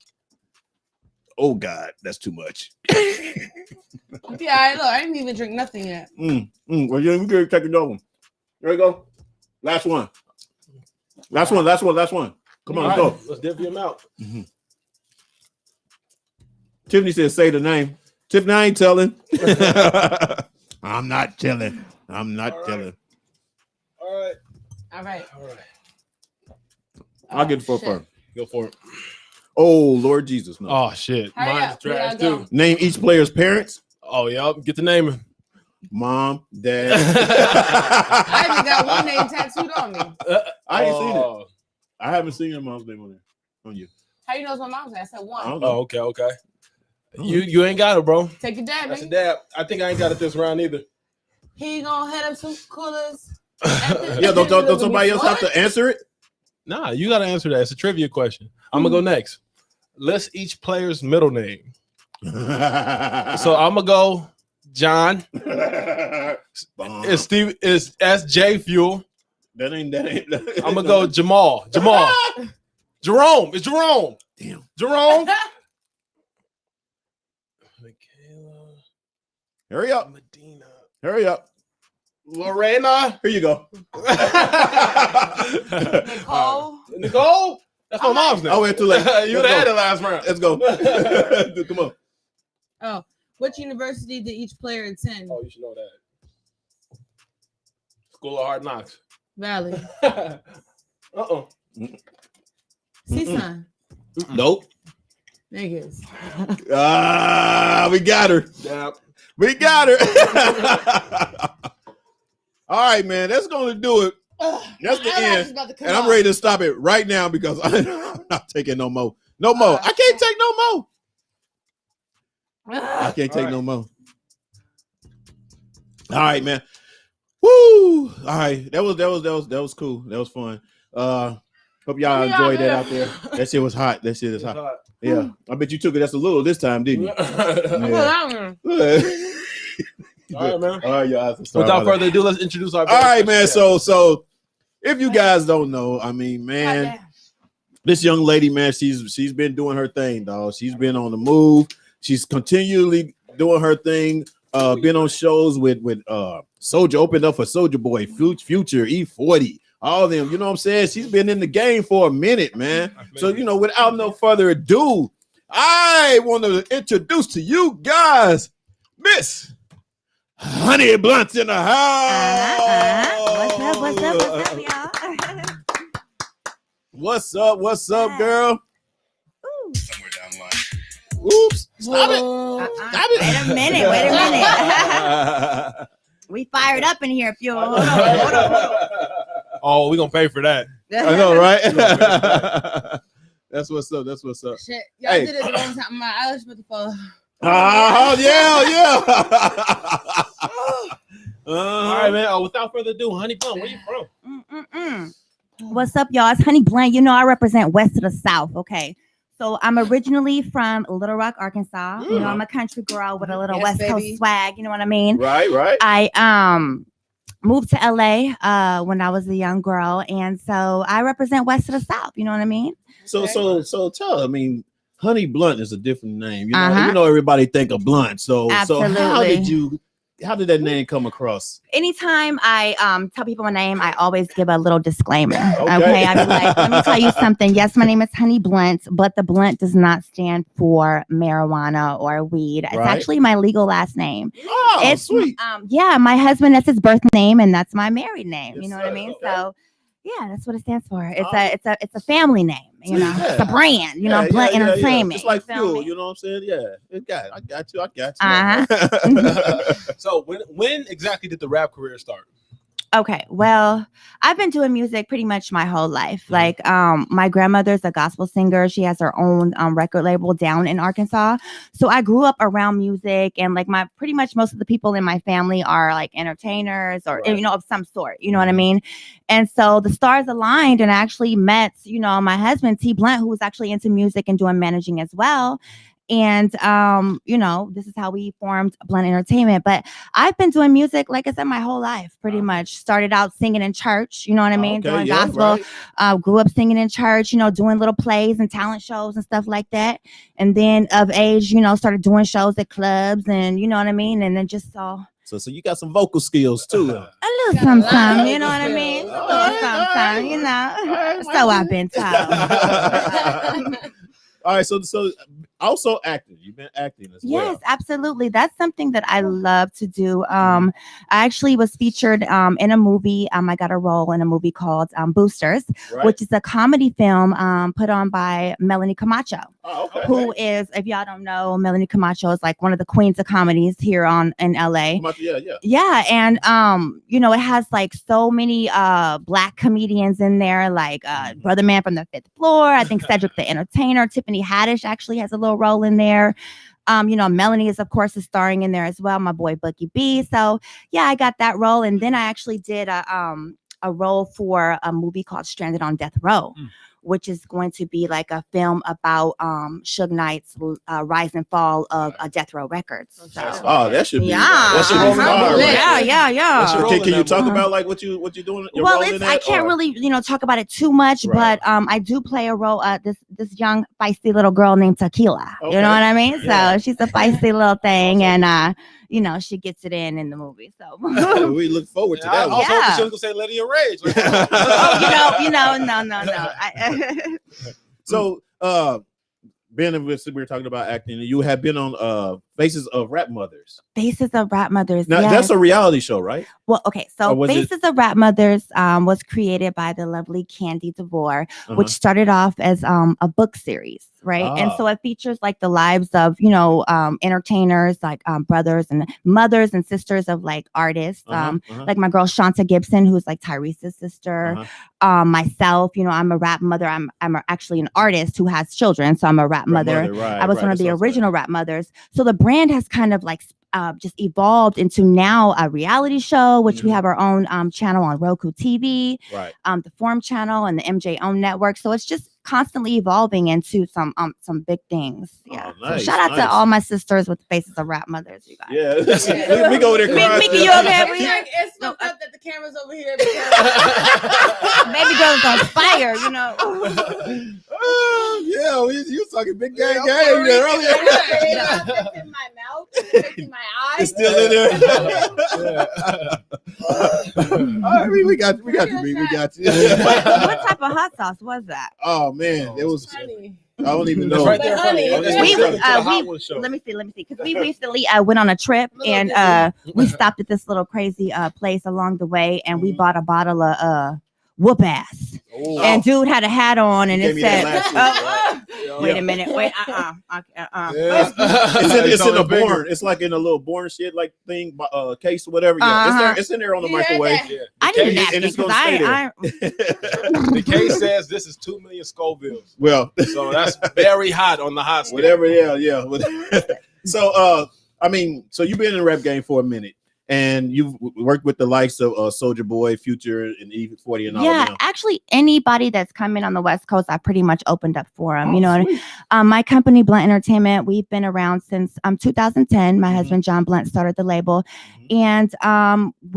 Oh God, that's too much. Yeah, look, I didn't even drink nothing yet. Well, you can take another one. There you go. Last one. Last one. Come on, let's go. Let's dip him out. Tiffany said, "Say the name." Tiffany, I ain't telling. I'm not telling. I'm not telling. All right. All right. I'll get the Shit. first. Go for it. Oh Lord Jesus, no. Oh, shit. Hurry Mine's up, we trash, gotta go. too. Name each player's parents. Oh, yeah. Get the name. Mom, dad. I even got one name tattooed on me. I ain't seen it. I haven't seen your mom's name on there. On you. How you know it's my mom's name? I said I one. don't know. Oh, okay. You ain't got it, bro. Take your dad, That's a nigga. dab. I think I ain't got it this round either. He gonna head up some coolers. Yeah, don't somebody else have to answer it? Nah, you got to answer that. It's a trivia question. I'm going to go next. List each player's middle name. So I'm going to go John. It's Steve. It's SJ Fuel. That ain't. I'm going to go Jamal. Jerome. It's Jerome. Damn. Jerome. Michaela. Hurry up. Medina. Hurry up. Lorena. Here you go. Nicole. That's my mom's name. I went too late. You would have had it last round. Let's go. Come on. Oh, Which university did each player attend? Oh, you should know that. School of Hard Knocks. Valley. CSUN. Nope. Niggas. We got her. Yeah. We got her. All right, man. That's going to do it. That's the end. And I'm ready to stop it right now because I'm not taking no more. No more. I can't take no more. I can't take no more. All right, man. Woo! All right, that was cool. That was fun. Hope y'all enjoyed that out there. That shit was hot. That shit is hot. Yeah, I bet you took it. That's a little this time, didn't you? Yeah. All right, man. All right, y'all. Without further ado, let's introduce our. All right, man. So if you guys don't know, I mean, man, this young lady, man, she's been doing her thing, dog. She's been on the move. She's continually doing her thing. Been on shows with Soulja, opened up for Soulja Boy, Future, E40, all of them. You know what I'm saying? She's been in the game for a minute, man. So, without no further ado, I want to introduce to you guys Miss Honey Blunt's in the house. What's up, y'all? What's up, girl? Ooh. Somewhere down the line. Oops. Stop it. Stop it. Wait a minute. We fired up in here, Fuel. Hold on. Oh, we're going to pay for that. I know, right? That's what's up. Shit, y'all did it the wrong time. My eyelash about to fall. Oh, yeah. All right, man. Without further ado, Honey Blunt, where you from? What's up, y'all? It's Honey Blunt. I represent west to the south, okay? So I'm originally from Little Rock, Arkansas. I'm a country girl with a little West Coast swag. You know what I mean? Right. I moved to LA when I was a young girl, and so I represent west to the south. You know what I mean? So tell. I mean, Honey Blunt is a different name. Everybody think of Blunt. So how did that name come across? Anytime I tell people my name, I always give a little disclaimer. Okay. I be like, let me tell you something. Yes, my name is Honey Blunt, but the Blunt does not stand for marijuana or weed. It's actually my legal last name. Oh, it's sweet. My husband, that's his birth name, and that's my married name. Yes, you know what I mean? Okay. So yeah, that's what it stands for. It's a family name. It's a brand. Blunt Entertainment. Just like Fuel. You know what I'm saying? Yeah, I got you. So when exactly did the rap career start? Okay, well, I've been doing music pretty much my whole life. Like, my grandmother's a gospel singer. She has her own record label down in Arkansas. So I grew up around music, and like pretty much most of the people in my family are like entertainers or of some sort. You know what I mean? And so the stars aligned, and I actually met my husband T Blunt, who was actually into music and doing managing as well. And, this is how we formed Blunt Entertainment. But I've been doing music, like I said, my whole life, pretty much. Started out singing in church, you know what I mean? Doing gospel. Right. Grew up singing in church, doing little plays and talent shows and stuff like that. And then of age, started doing shows at clubs and, you know what I mean? And then just saw. So you got some vocal skills too. A little something, you know what I mean? A little something, So I've been told. All right, so also acting. You've been acting as well. Yes, absolutely. That's something that I love to do. I actually was featured in a movie. I got a role in a movie called Boosters, which is a comedy film put on by Melanie Camacho, who is, if y'all don't know, Melanie Camacho is like one of the queens of comedies here in LA. Yeah, and it has like so many black comedians in there, like Brother Man from the Fifth Floor. I think Cedric the Entertainer, Tiffany Haddish actually has a little role in there. Melanie is starring in there as well. My boy Bookie B. So yeah, I got that role, and then I actually did a role for a movie called Stranded on Death Row, which is going to be like a film about Suge Knight's rise and fall of Death Row Records. So. That should be. Yeah. That should be fun, right? Yeah. Can you talk about like what you doing? Well, I can't really talk about it too much, but I do play a role. This young feisty little girl named Tequila. Okay. You know what I mean? Yeah. So she's a feisty little thing, and she gets it in the movie. So we look forward to that. I was hoping she was gonna say "Let It Rage." No. So Ben, we were talking about acting. You have been on Faces of Rap Mothers. Faces of Rap Mothers. Now yes. that's a reality show, right? Well, okay. So Faces of Rap Mothers was created by the lovely Candy DeVore, which started off as a book series, right? And so it features like the lives of, entertainers, like brothers and mothers and sisters of like artists, like my girl Shanta Gibson, who's like Tyrese's sister. Myself, I'm a rap mother. I'm actually an artist who has children, so I'm a rap mother. I was one of the original rap mothers. So the brand has kind of like just evolved into now a reality show, which we have our own channel on Roku TV, the Forum channel and the MJ Own network. So it's just constantly evolving into some big things. Yeah. Oh, nice, so shout out to all my sisters with the Faces of Rap Mothers, you guys. Yeah. we go there. Mickey, you okay? It's fucked up that the camera's over here. Baby girl's on fire, Yeah, you was talking big gang there earlier. It's in my mouth, it's in my eyes. It's still in there. All right, we got you, B. We got you. What type of hot sauce was that? Oh man, it was. Honey. I don't even know. Right there, Honey. Let me see, because we recently went on a trip and we stopped at this little crazy place along the way, and we bought a bottle of whoop ass. Oh. And dude had a hat on, and it said, "Wait a minute, wait, It's in a born. It's like in a little born shit like thing, case or whatever. Yeah, it's in there on the microwave. Yeah. I didn't ask and it's because gonna stay there. The case says this is 2 million Scovilles. Well, So that's very hot on the hot scale. whatever. Yeah. So, so you've been in the rap game for a minute. And you've worked with the likes of Soulja Boy, Future, and Eve 40 and all of them. Actually, anybody that's coming on the West Coast, I pretty much opened up for them. My company, Blunt Entertainment, we've been around since 2010. My husband, John Blunt, started the label. And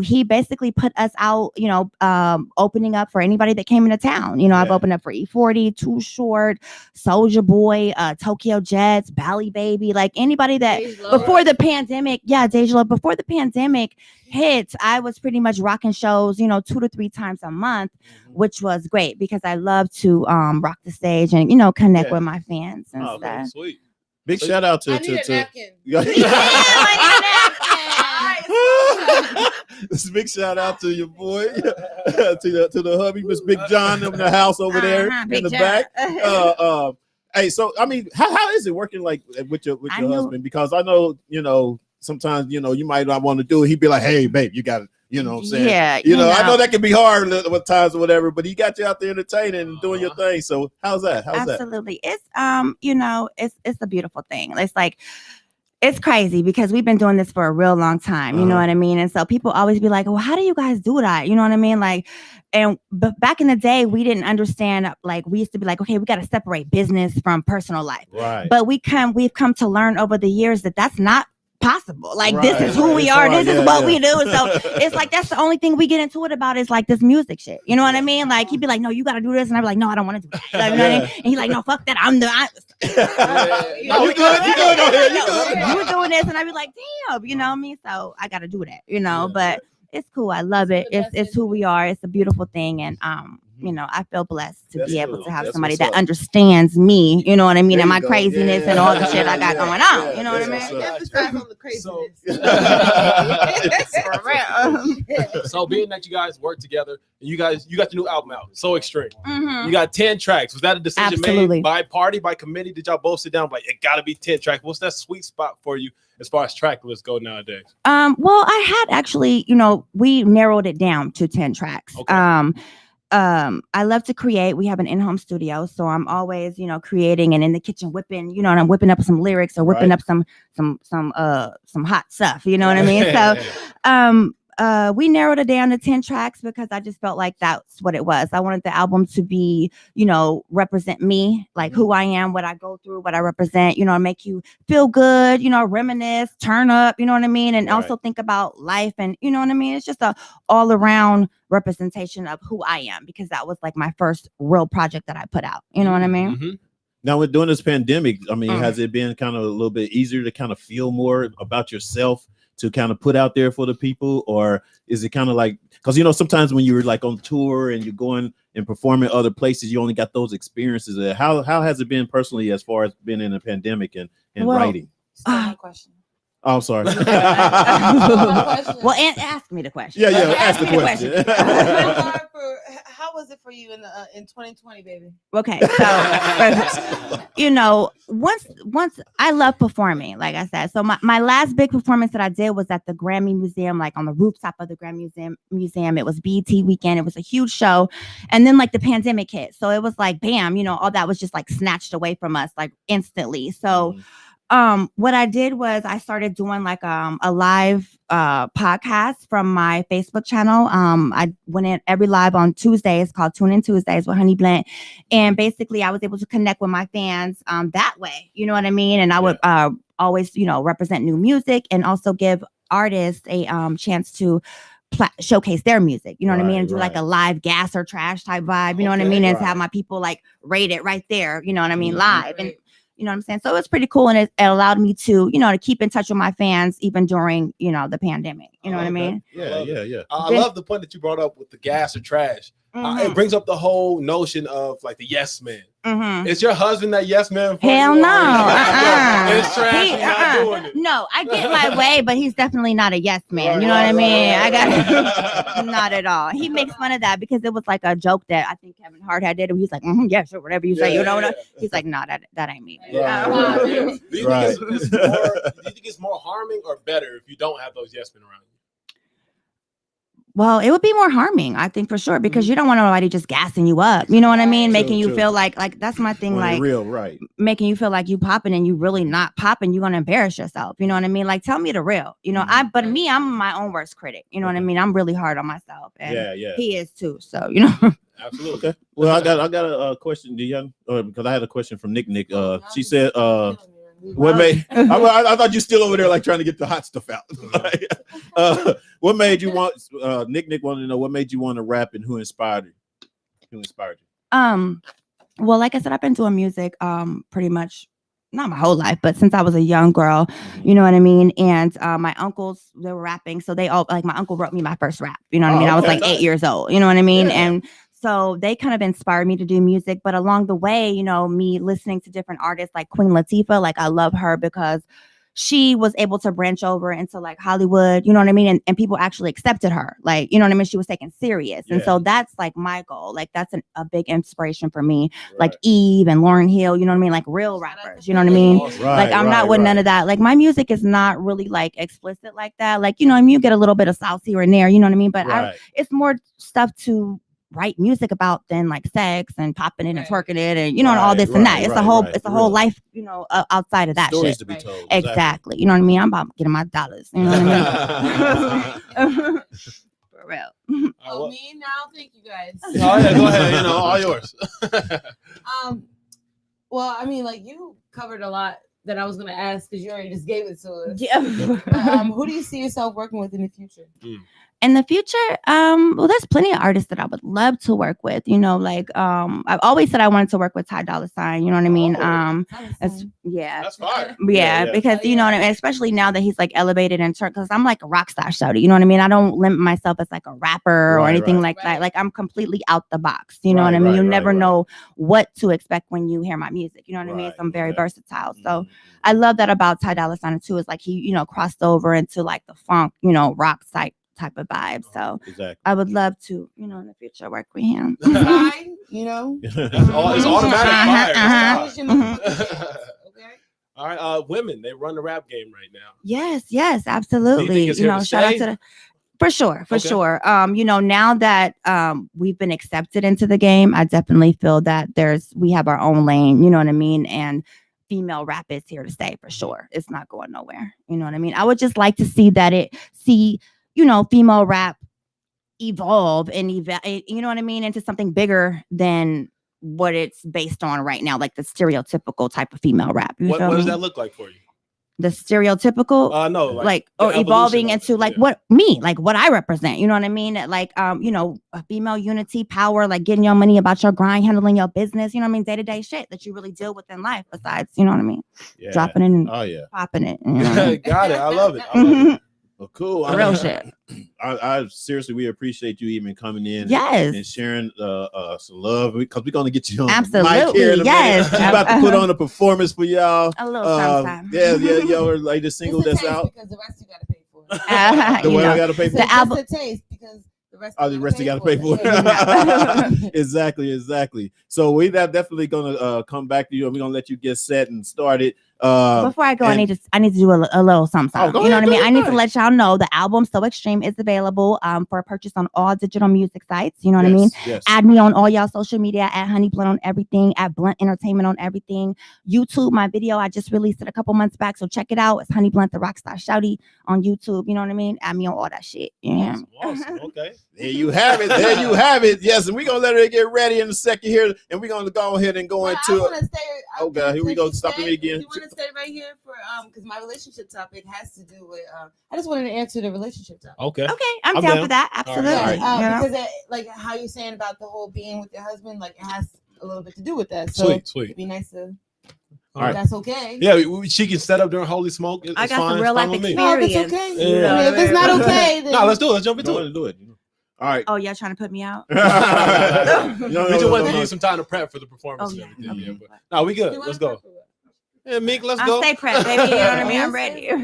he basically put us out, opening up for anybody that came into town. I've opened up for E40, Too Short, Soulja Boy, Tokyo Jets, Bally Baby, like anybody that before the pandemic, Deja Love, before the pandemic hit, I was pretty much rocking shows, 2 to 3 times a month, which was great because I love to rock the stage and connect with my fans and stuff. Sweet. Big shout out to This big shout out to your boy, to the hubby, Miss Big John in the house over there in the back. Hey, so how is it working like with your husband? Because I know sometimes you might not want to do it. He'd be like, "Hey, babe, you got it." You know what I'm saying? Yeah. I know that can be hard with times or whatever, but he got you out there entertaining and doing your thing. So how's that? Absolutely. It's it's a beautiful thing. It's like it's crazy because we've been doing this for a real long time. You know what I mean? And so people always be like, "Well, how do you guys do that?" You know what I mean? Like, but back in the day, we didn't understand. Like, we used to be like, "Okay, we got to separate business from personal life." Right. But we've come to learn over the years that that's not possible. Like, this is who we are. This is what we do. So it's like that's the only thing we get into it about is like this music shit. You know what I mean? Like, he'd be like, "No, you got to do this," and I'd be like, "No, I don't want to do that." You know what I mean? And he's like, "No, fuck that. I'm the." No, you good. You good over here. You good. You were doing this, and I'd be like, "Damn," you know what I mean? So I got to do that. But it's cool. I love it. It's who we are. It's a beautiful thing, and I feel blessed to be able to have somebody that understands me. You know what I mean? And my craziness and all the shit I got going on. You know what I mean? Emphasize on the craziness. So being that you guys work together, and you got the new album out, So Extreme. You got 10 tracks. Was that a decision made by party, by committee? Did y'all both sit down like it got to be 10 tracks? What's that sweet spot for you as far as track lists go nowadays? Well, I had actually, we narrowed it down to 10 tracks. Okay. I love to create. We have an in-home studio, so I'm always, creating and in the kitchen whipping, and I'm whipping up some lyrics or whipping up some hot stuff. You know what I mean? So, we narrowed it down to 10 tracks because I just felt like that's what it was. I wanted the album to be, represent me, like who I am, what I go through, what I represent, make you feel good, reminisce, turn up, you know what I mean? And also think about life and, you know what I mean? It's just a all around representation of who I am because that was like my first real project that I put out. You know what I mean? Now, with during this pandemic, has it been kind of a little bit easier to kind of feel more about yourself? to kind of put out there for the people, or is it kind of like, because sometimes when you're like on tour and you're going and performing other places, you only got those experiences. How has it been personally as far as being in a pandemic and writing? Question. Oh, sorry. Well, ask me the question. Yeah, ask the question. How was it for you in 2020, baby? Okay, so once I love performing, like I said. So my last big performance that I did was at the Grammy Museum, like on the rooftop of the Grammy Museum. It was BET weekend. It was a huge show, and then like the pandemic hit, so it was like bam, all that was just like snatched away from us like instantly. So. What I did was I started doing like a live podcast from my Facebook channel. I went in every live on Tuesdays called Tune In Tuesdays with Honey Blend. And basically I was able to connect with my fans that way. You know what I mean? And I would always, represent new music and also give artists a chance to showcase their music, you know what I mean, and do like a live gas or trash type vibe, you know what I mean, and have my people like rate it right there, you know what I mean, live. And you know what I'm saying? So it's pretty cool. And it allowed me to, to keep in touch with my fans even during, the pandemic. You know what I mean? Yeah. I love the point that you brought up with the gas or trash. It brings up the whole notion of like the yes man. Is your husband that yes man? Hell no. It's trash. He's not doing it. No, I get my way, but he's definitely not a yes man. You know what I mean? I got not at all. He makes fun of that because it was like a joke that I think Kevin Hart had did. He's like, yeah, sure, whatever you say. He's like, no, that ain't me. Do you think it's more harming or better if you don't have those yes men around you? Well, it would be more harming, I think, for sure, because you don't want nobody just gassing you up. You know what I mean? Making you feel like that's my thing. Like real, right? Making you feel like you popping and you really not popping. You're gonna embarrass yourself. You know what I mean? Like, tell me the real. But me, I'm my own worst critic. You know what I mean? I'm really hard on myself, and he is too. So Absolutely. Okay. Well, I got a question, because I had a question from Nick. She said, what made I thought you still over there like trying to get the hot stuff out. What made you want Nick wanted to know what made you want to rap and who inspired you? Well, like I said, I've been doing music pretty much not my whole life, but since I was a young girl, you know what I mean? And my uncles, they were rapping, so they all like my uncle wrote me my first rap, you know what I mean? I was like 8 years old, you know what I mean? And so they kind of inspired me to do music. But along the way, me listening to different artists like Queen Latifah, like I love her because she was able to branch over into like Hollywood, you know what I mean? And people actually accepted her. Like, you know what I mean? She was taken serious. And so that's like my goal. Like that's a big inspiration for me. Right. Like Eve and Lauryn Hill, you know what I mean? Like real rappers, you know what I mean? Like I'm not with none of that. Like my music is not really like explicit like that. Like, I mean, you get a little bit of sauce here and there, you know what I mean? But it's more stuff to write music about than like sex and popping it and twerking it and and all this and that. It's a whole life, outside of that stories shit. To be told. Exactly. You know what I mean? I'm about getting my dollars. You know what I mean? For real. Me now. Thank you guys. Oh yeah, go ahead. All yours. Well, I mean, like you covered a lot that I was gonna ask because you already just gave it to us. Yeah. Who do you see yourself working with in the future? In the future, well, there's plenty of artists that I would love to work with. I've always said I wanted to work with Ty Dolla $ign. You know what I mean? That's fire. Yeah, because you know what I mean. Especially now that he's like elevated and turned, because I'm like a rock star shouty. You know what I mean? I don't limit myself as like a rapper or anything like that. Like I'm completely out the box. You know what I mean? You never know what to expect when you hear my music. You know what I mean? So I'm very versatile. So I love that about Ty Dolla $ign too. Is like he crossed over into like the funk, rock type of vibe. So I would love to, in the future work with him. Fine, it's automatic fire. Okay. All right, women, they run the rap game right now. Yes, absolutely. Shout out to for sure. Now that we've been accepted into the game, I definitely feel that we have our own lane, you know what I mean? And female rap is here to stay for sure. It's not going nowhere. You know what I mean? I would just like to see female rap evolve and you know what I mean, into something bigger than what it's based on right now, like the stereotypical type of female rap. What does that look like for you? The stereotypical, no, or evolving into what I represent. You know what I mean? Like, a female unity, power, like getting your money, about your grind, handling your business. You know what I mean? Day-to-day shit that you really deal with in life. Besides, you know what I mean? Dropping it and popping it. You know? Got it. I love it. Well, cool. Real shit. I seriously, we appreciate you even coming in Yes. and sharing some love because we're gonna get you on Absolutely. the mic here in a Yes. minute. She's about to put on a performance for y'all. A little something. Yeah, your latest single that's out. Because the rest you gotta pay for. The one I gotta pay for. The album. The taste because the rest. Oh, the rest you gotta pay for. Yeah. Exactly. So we definitely gonna come back to you, and we're gonna let you get set and started. Before I go, I need to do a little something. Oh, go you know ahead, what I mean? go I need ahead. to let y'all know the album So Extreme is available for purchase on all digital music sites. You know what I mean? Yes. Add me on all y'all social media at Honey Blunt on everything, at Blunt Entertainment on everything. YouTube, my video, I just released it a couple months back, so check it out. It's Honey Blunt the Rockstar Shouty on YouTube. You know what I mean? Add me on all that shit. Yeah. Awesome. Okay. There you have it. There you have it. Yes, and we're gonna let her get ready in a second here, and we're gonna go ahead and go into it. Oh God, here we go. Stopping me again. You want to stay right here for because my relationship topic has to do with I just wanted to answer the relationship topic. Okay. Okay, I'm I'm down down. for that. All right. Absolutely. All You know? Because like how you're saying about the whole being with your husband, like it has a little bit to do with that. So Sweet. it'd be nice to. All right. That's okay. Yeah, she can set up during Holy Smoke. It's I got fine. some It's real fine life with me. No, if it's experience. okay. Yeah. I mean, if it's not okay, then No, let's do it. Let's jump into Don't it. do it. All right. Oh, y'all trying to put me out? We just want to give you some time to prep for the performance Oh, and yeah. everything. Okay. Yeah, but no, we good. You Let's wanna go. Yeah, Meek, let's I go. stay prepped, baby. You know what I mean? I'm ready. All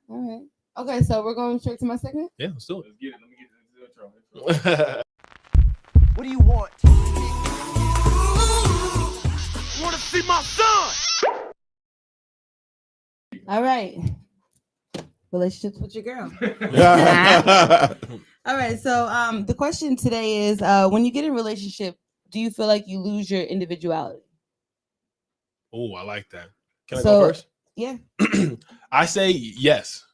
right. Okay, so we're going straight to my segment. Yeah, let's do Let's get it. Let me get to the intro. it. What do you want? Want to see my son? All right. Relationships with your girl. All right. So the question today is when you get in a relationship, do you feel like you lose your individuality? Oh, I like that. Can I So- go first? Yeah. I say yes.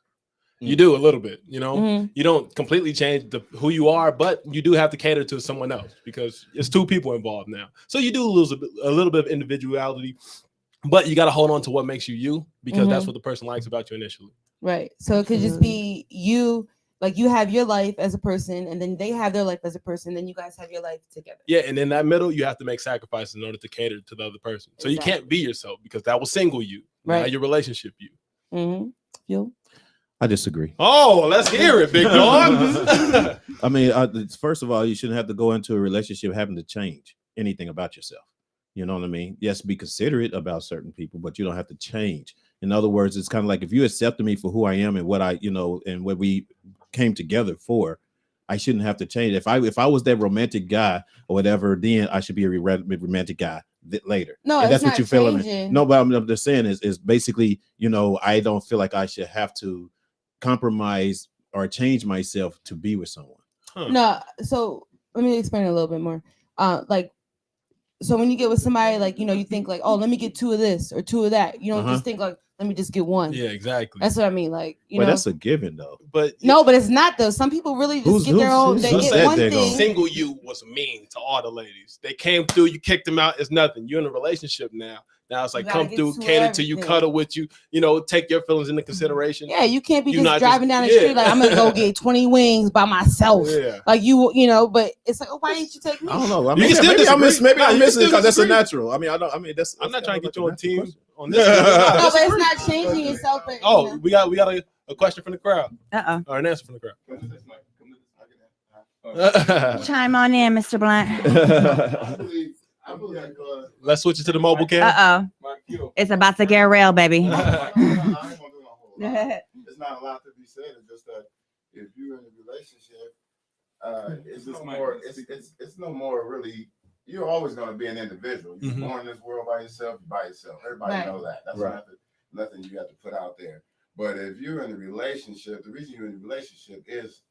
You do a little bit, you know. Mhm. You don't completely change who you are, but you do have to cater to someone else because it's two people involved now. So you do lose a little bit of individuality, but you got to hold on to what makes you you because that's what the person likes about you initially. Right. So it could just be you, like you have your life as a person, and then they have their life as a person. Then you guys have your life together. Yeah, and in that middle, you have to make sacrifices in order to cater to the other person. So you can't be yourself because that will single you. Now Right. your relationship you. Mm-hmm. You. I disagree. Oh, let's hear it, big dog. I mean, first of all, you shouldn't have to go into a relationship having to change anything about yourself. You know what I mean? Yes, be considerate about certain people, but you don't have to change. In other words, it's kind of like if you accepted me for who I am and what I, you know, and what we came together for, I shouldn't have to change. If I was that romantic guy or whatever, then I should be a romantic guy later. No, and that's it's what you not feel. changing. No, but I'm just saying is basically, you know, I don't feel like I should have to compromise or change myself to be with someone. No, so let me explain it a little bit more. Like, so when you get with somebody, like, you know, you think like, oh, let me get two of this or two of that. You don't just think like, let me just get one. Yeah, exactly. That's what I mean. Like, you But know, that's a given though. But no, but it's not though. Some people really just get their own. They get one thing. Single you was mean to all the ladies. They came through, you kicked them out. It's nothing. You're in a relationship now. Now it's like come through, cater to you, cuddle with you. You know, take your feelings into consideration. Yeah, you can't be You're just driving down the street like I'm gonna go get 20 wings by myself. Yeah. Like you know. But it's like, oh, why didn't you take me? I don't know. I You mean, can still maybe I'm disagree. missing it No, because that's a disagree. natural. I mean, that's. I'm not trying to get you on team. team on this. No, but it's not changing yourself. But, Oh, you know. we got a question from the crowd. Or an answer from the crowd. Chime on in, Mr. Blunt. Let's switch it to the mobile cam. It's about to get real, baby. It's not a lot to be said. It's just that if you're in a relationship, it's just more. It's no more really. You're always going to be an individual. You're born in this world by yourself. You're by yourself. Everybody knows that. That's nothing you have to put out there. But if you're in a relationship, the reason you're in a relationship is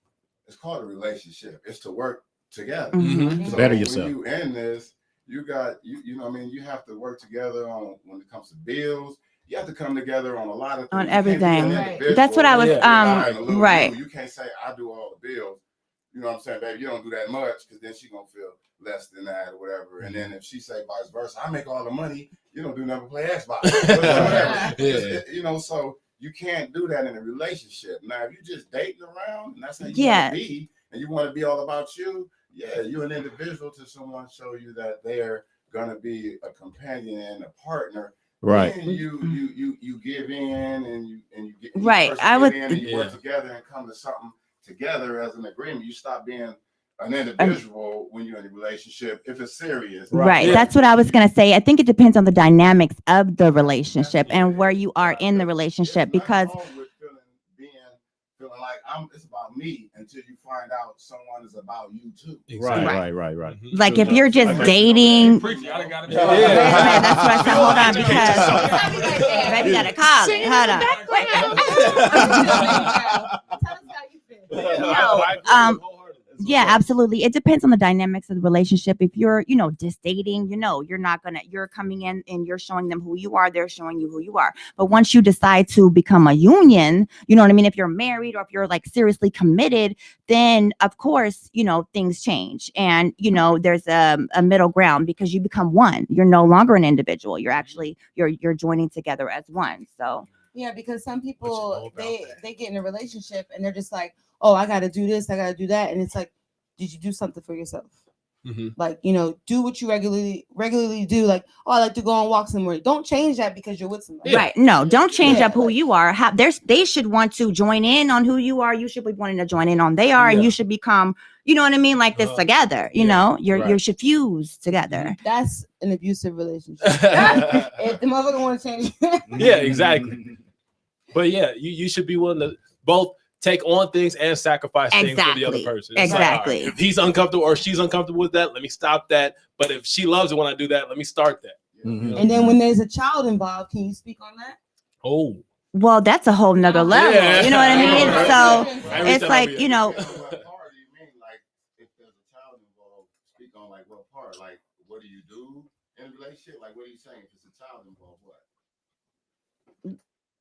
it's called a relationship. It's to work together. So Better yourself. when you end this, you got you know what I mean, you have to work together on when it comes to bills. You have to come together on a lot of things. On everything. Right. That's what I was right. You can't say I do all the bills. You know what I'm saying, baby? You don't do that much because then she gonna feel less than that or whatever. And then if she say vice versa, I make all the money, you don't do nothing but play Xbox. You know, so you can't do that in a relationship. Now, if you're just dating around and that's how you want to be, and you want to be all about you, yeah, you're an individual to someone show you that they're gonna be a companion and a partner. Right. Then you give in and you get Right. first I give would- in and you work Yeah. together and come to something together as an agreement. You stop being an individual when you're in a relationship if it's serious. Right. Yeah. That's what I was going to say. I think it depends on the dynamics of the relationship Yeah. and where you are in the There's relationship, nothing because wrong with feeling like it's about me until you find out someone is about you too. Right. Right. Right. Mhm. like if you're just Okay. dating, Preaching, I got Yeah. Wait a minute, that's what I said. Hold on, Educate because yourself. baby got a call. Hold on. No, I agree wholeheartedly. yeah, absolutely. It depends on the dynamics of the relationship. If you're, just dating, you're coming in and you're showing them who you are, they're showing you who you are. But once you decide to become a union, you know what I mean? If you're married or if you're like seriously committed, then of course, things change. And, there's a middle ground because you become one. You're no longer an individual. You're actually, you're joining together as one. So. Yeah, because some What you know people about that? they get in a relationship and they're just like, oh, I got to do this, I got to do that, and it's like, did you do something for yourself? Mhm. Like, do what you regularly do. Like, oh, I like to go on walks in the morning. Don't change that because you're with somebody. Yeah. Right. No, don't change Yeah, up who like- you are. They should want to join in on who you are. You should be wanting to join in on they are, and Yeah. you should become, you know what I mean, like this together. You yeah, know, you right. should fuse together. That's an abusive relationship. If the motherfucker want to change, Yeah, exactly. But yeah, you should be willing to both take on things and sacrifice things for the other Exactly. person. It's like, Exactly. all right, if he's uncomfortable or she's uncomfortable with that, let me stop that. But if she loves it when I do that, let me start that. Mhm. and then when there's a child involved, can you speak on that? Oh, Well, that's a whole nother level. Yeah. You know what I mean? Right. So Every it's time like, we- What part do you mean? Like, if there's a child involved, speak on like what part? Like, what do you do in a relationship? Like, what are you saying? If it's a child involved, what?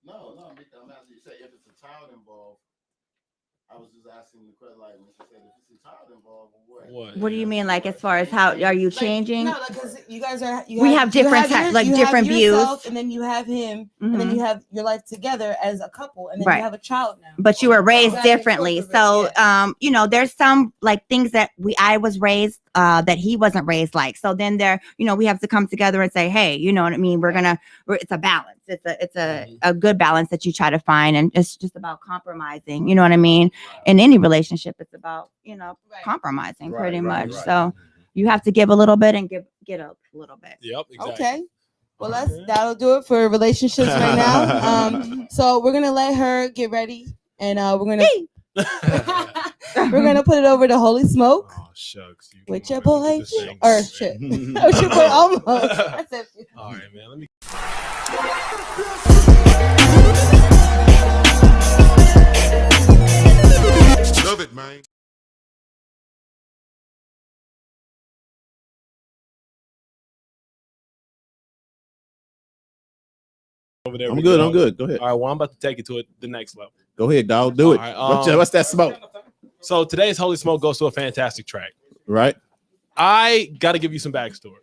No, I'm asking you. Say if it's a child involved. I was just asking the question, like when she said if it's a child involved, what do you mean? Like, as far as how are you changing? No, because you guys are. We have different types, like different views. and then you have him, and then you have your life together as a couple, and then Right. you have a child now. But you were raised Exactly. differently. So, there's some like things that I was raised that he wasn't raised like. So then there, we have to come together and say, hey, you know what I mean? It's a balance. It's a good balance that you try to find. And it's just about compromising, you know what I mean? In any relationship, it's about, compromising pretty much. right. So you have to give a little bit and get up a little bit. yep, exactly. Okay. Well, that'll do it for relationships right now. So we're gonna let her get ready, and we're gonna put it over to Holy Smoke Oh shucks. You with can your already boy, do this thing. or shit, with your boy almost. I said, All right, man. Let me. Love it, man. Over there. I'm good. Go ahead. All right. Well, I'm about to take it to the next level. Go ahead, dog. Do it. All right, What's that smoke? So today's Holy Smoke goes to a fantastic track. Right. I got to give you some backstory.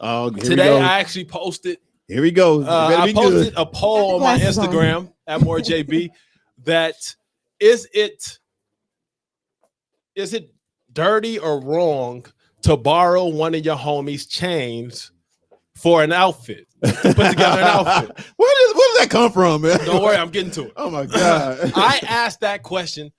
Oh, here Today, we go. I actually posted. Here we go. You better I be posted good. a poll on my Glasses on. Instagram at MoreJB that is it dirty or wrong to borrow one of your homies' chains for an outfit? To put together an outfit. Where does that come from, man? Don't worry, I'm getting to it. Oh my god. I asked that question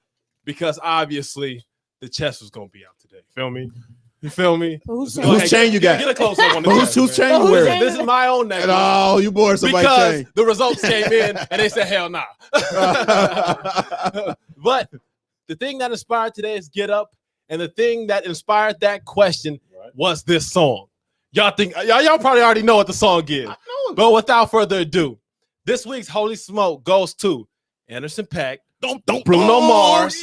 because obviously the chest was gonna be out today. Feel me? You feel me? Who's Go Whose ahead, chain you got? Get a close up on the Whose chest, man. chain you wearing? This is my own necklace. Oh, you bore somebody's Because chain. the results came in and they said, hell nah. But the thing that inspired today's Get Up and the thing that inspired that question was this song. Y'all probably already know what the song is. But without further ado, this week's Holy Smoke goes to Anderson .Paak, Bruno Mars,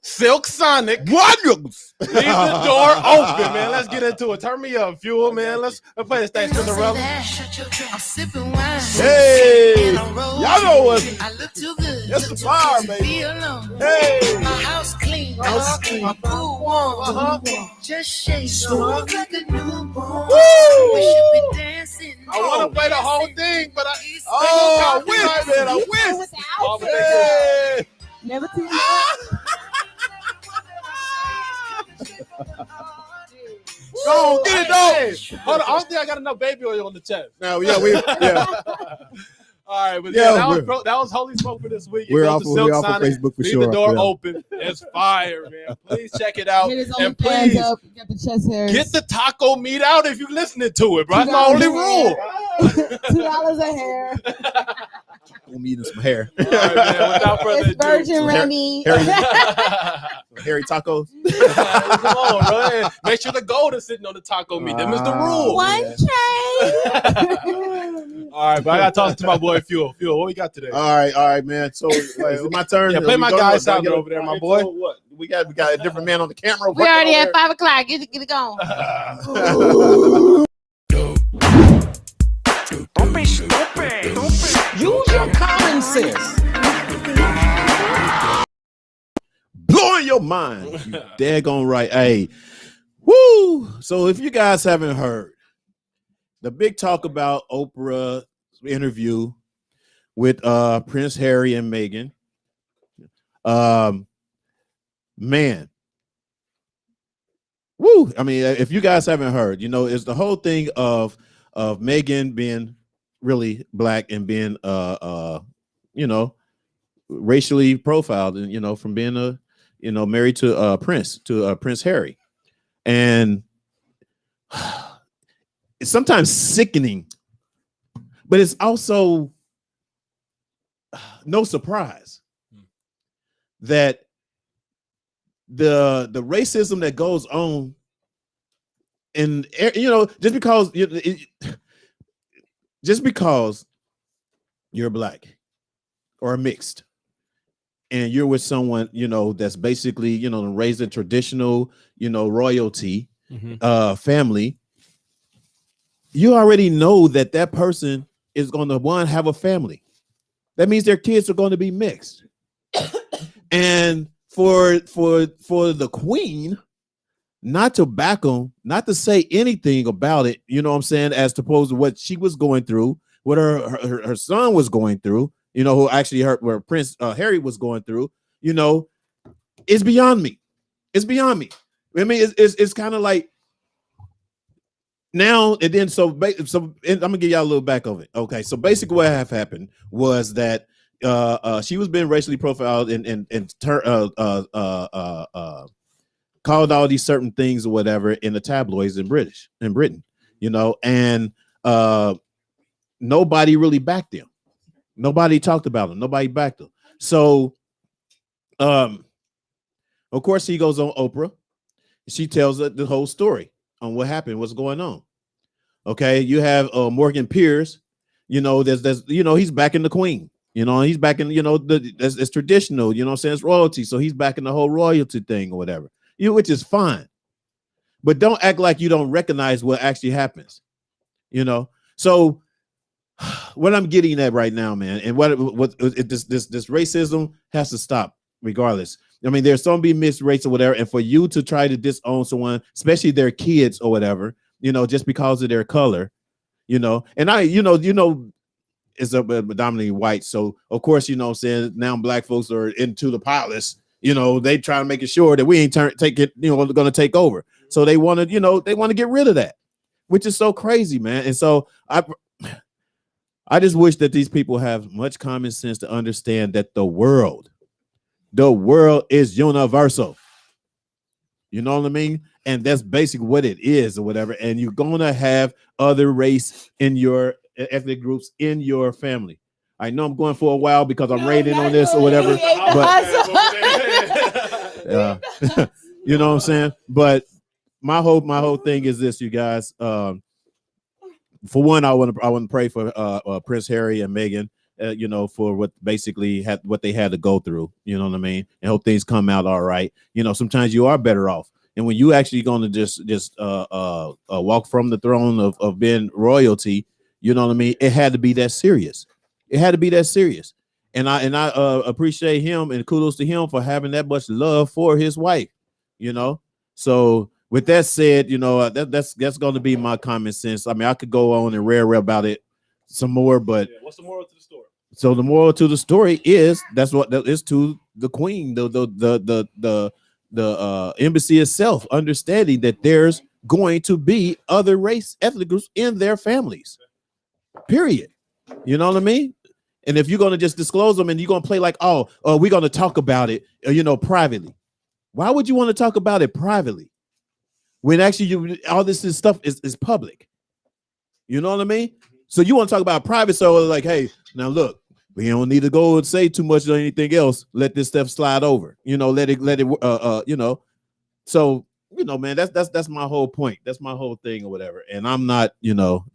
Silk Sonic. Warriors. Leave the door open, man. Let's get into it. Turn me up, Fuel, man. Let's play this thing. Cinderella. I'm sipping wine. Hey, And I'm rolling. y'all know what? I look too good. That's the to fire, be baby. alone. Hey. My house clean. House clean. My pool warm. Just shake smooth like a newborn. Woo. We should be dancing. I want to play the whole thing, but Oh, I wish, man. I wish. Oh, but they Hey. never too Go on, get it, dog. Hey, hold on. I don't think I got enough baby oil on the chest. No, yeah. All right, but Yeah, that was Holy Smoke for this week. We're Go off to of Silk Facebook Sonic, for leave sure. the door Yeah. open. It's fire, man. Please check it out. Get his And OnlyFans please up. Get the chest hairs. get the taco meat out if you're listening to it, bro. That's my $2 only a rule. hair. $2 a hair. We'll meet in some hair. All right, man. Without further It's Virgin ado. Remy. Hairy tacos. Come on, bro. Make sure the gold is sitting on the taco meat. Them is the rule. One tray. All right, but I got to talk to my boy Fuel. Fuel, what we got today? All right, man. So is it my turn? Yeah, play We my go- guy go- sounder get over there, my boy. So what? We got a different man on the camera. We already at at 5 o'clock. Get it going. Don't be stupid. Use your common sense. blowing your mind. You daggone right. Hey, woo. So if you guys haven't heard, the big talk about Oprah's interview with Prince Harry and Meghan. Man. Woo. I mean, if you guys haven't heard, you know, it's the whole thing of Meghan being really black and being you know, racially profiled, and you know, from being married to Prince Harry. And it's sometimes sickening, but it's also no surprise that the racism that goes on, and you know, just because you're black or mixed and you're with someone, you know, that's basically, you know, raised in traditional, you know, royalty family, you already know that that person is going to have a family. That means their kids are going to be mixed. And for the queen not to back them, not to say anything about it, you know what I'm saying, as opposed to what she was going through, what her son was going through, you know, who actually where Prince Harry was going through, you know, it's beyond me. It's beyond me. I mean, it's kind of like now and then. So I'm gonna give y'all a little back of it. Okay, so basically what happened was that she was being racially profiled and called all these certain things or whatever in the tabloids in Britain, you know, and nobody really backed them. Nobody talked about them. Nobody backed them. So, of course, he goes on Oprah. She tells the whole story on what happened, what's going on. Okay, you have Morgan Pierce. You know, there's you know, he's backing the queen. You know, he's backing, you know, it's traditional. You know what I'm saying? It's royalty, so he's backing the whole royalty thing or whatever. You know, which is fine, but don't act like you don't recognize what actually happens. You know, so. What I'm getting at right now, man, and this racism has to stop regardless. I mean, there's some be mixed race or whatever, and for you to try to disown someone, especially their kids or whatever, you know, just because of their color, you know, and you know, it's a predominantly white, so of course, you know what I'm saying, now black folks are into the palace, you know, they try to make it sure that we ain't going to take over, so they want to, you know, they want to get rid of that, which is so crazy, man. And so I just wish that these people have much common sense to understand that the world is universal. You know what I mean? And that's basically what it is or whatever. And you're going to have other race in your ethnic groups in your family. I know I'm going for a while because I'm rating on this or whatever, but you know what I'm saying? But my whole thing is this, you guys. For one, I want to pray for Prince Harry and Meghan, you know, for what they had to go through. You know what I mean? And hope things come out all right. You know, sometimes you are better off, and when you actually going to just walk from the throne of being royalty, you know what I mean? It had to be that serious. It had to be that serious. And I appreciate him and kudos to him for having that much love for his wife. You know, so. With that said, you know, that's going to be my common sense. I mean, I could go on and rare about it some more, but what's the moral to the story? So the moral to the story is that is to the queen, the embassy itself, understanding that there's going to be other race ethnic groups in their families. Period. You know what I mean? And if you're going to just disclose them and you're going to play like, oh, we're going to talk about it, privately. Why would you want to talk about it privately when actually all this stuff is public? You know what I mean? So you want to talk about private. So like, hey, now look, we don't need to go and say too much or anything else. Let this stuff slide over. Let it. So man, that's my whole point. That's my whole thing or whatever. And I'm not,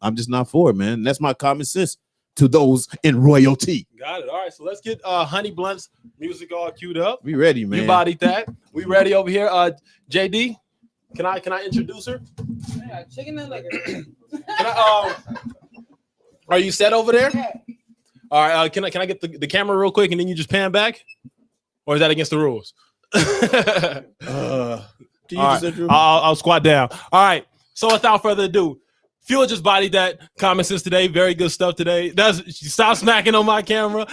I'm just not for it, man. That's my common sense to those in royalty. Got it. All right, so let's get Honey Blunt's music all queued up. We ready, man. You bodied that. We ready over here. JD, can I introduce her? Yeah, chicken and liquor. Are you set over there? Yeah. All right. Can I get the camera real quick and then you just pan back, or is that against the rules? I'll squat down. All right. So without further ado, Fuel just bodied that common sense today. Very good stuff today. Stop smacking on my camera.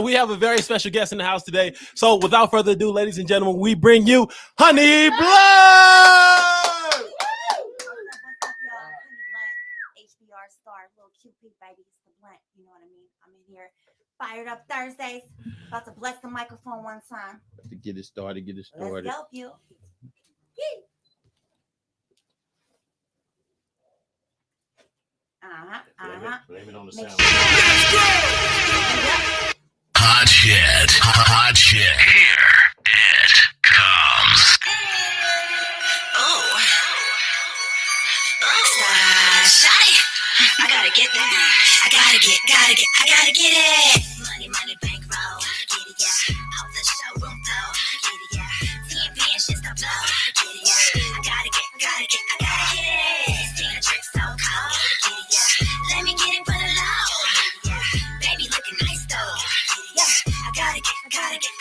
We have a very special guest in the house today. So without further ado, ladies and gentlemen, we bring you Honey Blunt. HBR star, little cute big baby. It's the Blunt. You know what I mean? I'm in here. Fired up Thursdays. About to bless the microphone one time. To get it started. Let's help you. Blame it on the sound. Hot shit. Here it comes. Shawty, I gotta get that. I gotta get it. Money, bankroll. Get it, yeah. Out the showroom flow. Get it, yeah. 10 bands just to blow. Get it, yeah. I gotta get it. Seeing a trick so cold. Get it, yeah. Let me get it for the low. Yeah. Baby looking nice though. Yeah. I gotta get it.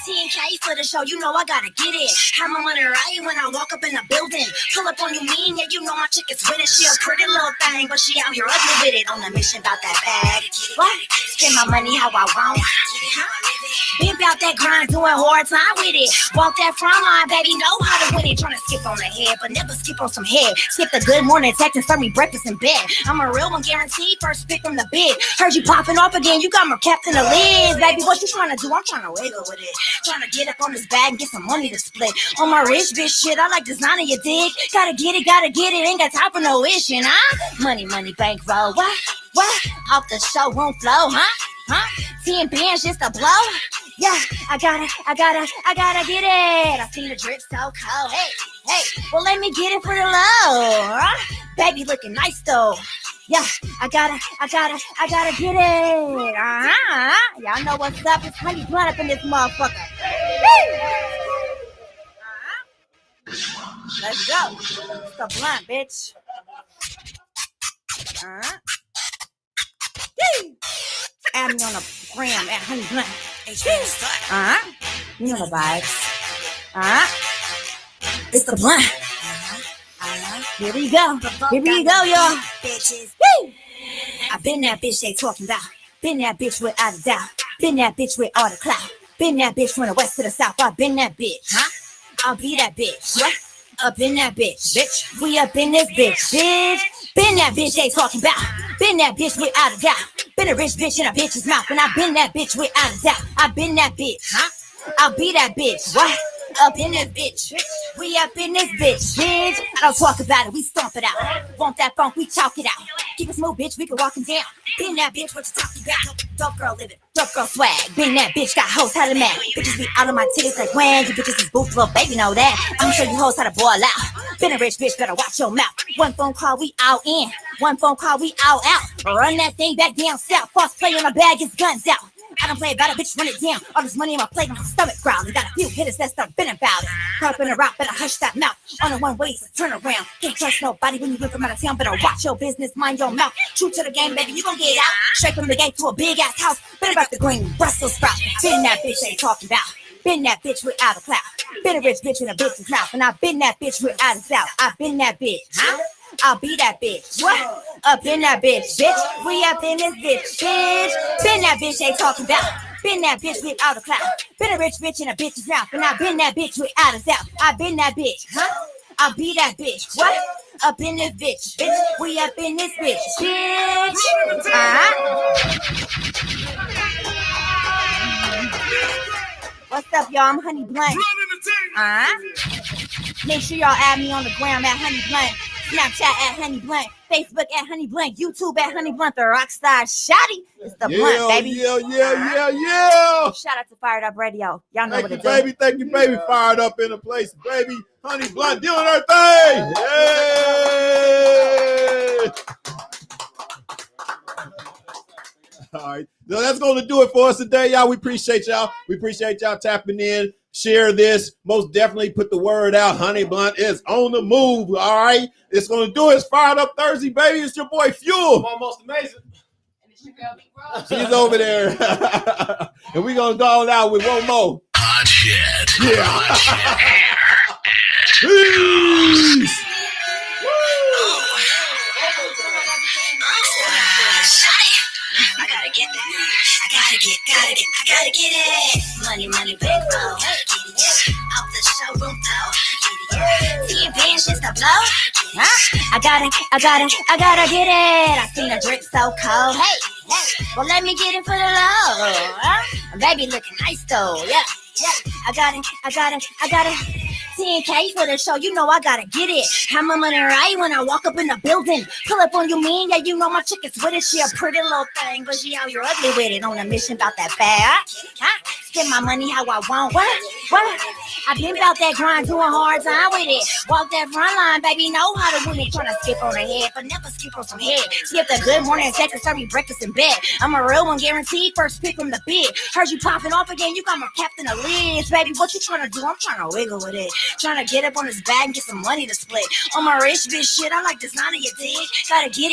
10K for the show, you know I gotta get it. I'm on the right when I walk up in the building. Pull up on you mean, yeah, you know my chick is with it. She a pretty little thing, but she out here ugly with it. On a mission about that bag. What? Spend my money how I want. Been about that grind, doing hard time with it. Walk that front line, baby, know how to win it. Trying to skip on the head, but never skip on some head. Skip the good morning text and serve me breakfast in bed. I'm a real one, guaranteed, first pick from the bed. Heard you popping off again, you got my captain the lids. Baby, what you trying to do? I'm trying to wiggle with it. Trying to get up on this bag and get some money to split. On my rich bitch shit, I like designer, you dig? Gotta get it, ain't got time for no wishing, huh? Money, bankroll, what? Off the showroom flow, huh? 10 bands just to blow? Yeah, I gotta get it. I seen the drip so cold. Hey, well let me get it for the low, huh? Baby looking nice though. Yeah, I gotta get it. Y'all know what's up. It's Honey Blunt up in this motherfucker. Let's go. It's the Blunt, bitch. Add me on the gram at Honey Blunt. You know the vibes. It's the Blunt. Here we go, y'all. Bitches. Woo! I been that bitch they talking about. Been that bitch without a doubt. Been that bitch with all the clout. Been that bitch from the west to the south. I been that bitch, huh? I'll be that bitch. What? Up in that bitch. We up in this bitch. Been that bitch they talking about. Been that bitch without a doubt. Been a rich bitch in a bitch's mouth. And I been that bitch without a doubt. I been that bitch, huh? I'll be that bitch. What? Up in this bitch. We up in this bitch. I don't talk about it, we stomp it out. Want that funk, we talk it out. Keep it smooth, bitch, we can walk him down. Been that bitch, what you talking about? Dope girl living, dope girl swag. Been that bitch, got hoes how to mad. Bitches be out of my titties like when you bitches is boots, little baby know that. I'm sure you hoes how to boil out. Been a rich bitch, better watch your mouth. One phone call, we out in. One phone call, we out. Run that thing back down south. False play on the bag, his guns out. I don't play about it, bitch, run it down. All this money in my plate, my stomach growling. Got a few hitters that start been about it. Caught up in a rock, better hush that mouth. On a one way, so turn around. Can't trust nobody when you went from out of town. Better watch your business, mind your mouth. True to the game, baby, you gon' get out. Straight from the gate to a big ass house. Been about the green Brussels sprout. Been that bitch they talking about. Been that bitch without a clout. Been a rich bitch in a bitch's mouth. And I been that bitch without a doubt. I been that bitch, huh? I'll be that bitch. What? Up in that bitch. We up in this bitch. Been that bitch they talking about. Been that bitch without a clout. Been a rich bitch in a bitch's mouth. And I been that bitch without a doubt. I been that bitch, huh? I'll be that bitch. What? Up in this bitch. Bitch, we up in this bitch. Bitch. What's up, y'all? I'm Honey Blank. Make sure y'all add me on the gram at Honey Blank. Snapchat at Honey Blank. Facebook at Honey Blank. YouTube at Honey Blank. The Rockstar Shotty. It's the blunt, baby. Yeah. Shout out to Fired Up Radio. Y'all know what it Baby. Thank you, baby. Fired up in the place, baby. Honey Blunt doing her thing. Yay! All right. So that's going to do it for us today, y'all. We appreciate y'all. We appreciate y'all tapping in. Share this. Most definitely put the word out. Honey Blunt is on the move. All right. It's going to do it. It's Fired Up Thursday, baby. It's your boy Fuel. Almost amazing. She's over there. And we're going to go on out with one more. Hot shit. Yeah. Peace. I gotta get that. I gotta get it. Money, big blow. Get it, yeah. Off the showroom floor. Get it, yeah. 10 bands just to blow. I gotta get it. I seen a drip so cold. Hey, well let me get it for the low. Baby looking nice though. Yeah. I got it. 10K for the show, you know I gotta get it. Have my money right when I walk up in the building. Pull up on you, mean? Yeah, you know my chick is with it. She a pretty little thing, but she out here ugly with it. On a mission about that bad. Spend my money how I want. What? I been about that grind, doing hard time with it. Walk that front line, baby, know how to win it. Tryna skip on the head, but never skip on some head. Skip the good morning, take a serve me breakfast in bed. I'm a real one, guaranteed. First pick from the bid. Heard you popping off again, you got my captain of lids, baby. What you tryna do? I'm tryna wiggle with it. Tryna get up on this bag and get some money to split. On my rich bitch shit, I like designer, you dig? Gotta get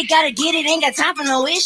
it, ain't got time for no issue.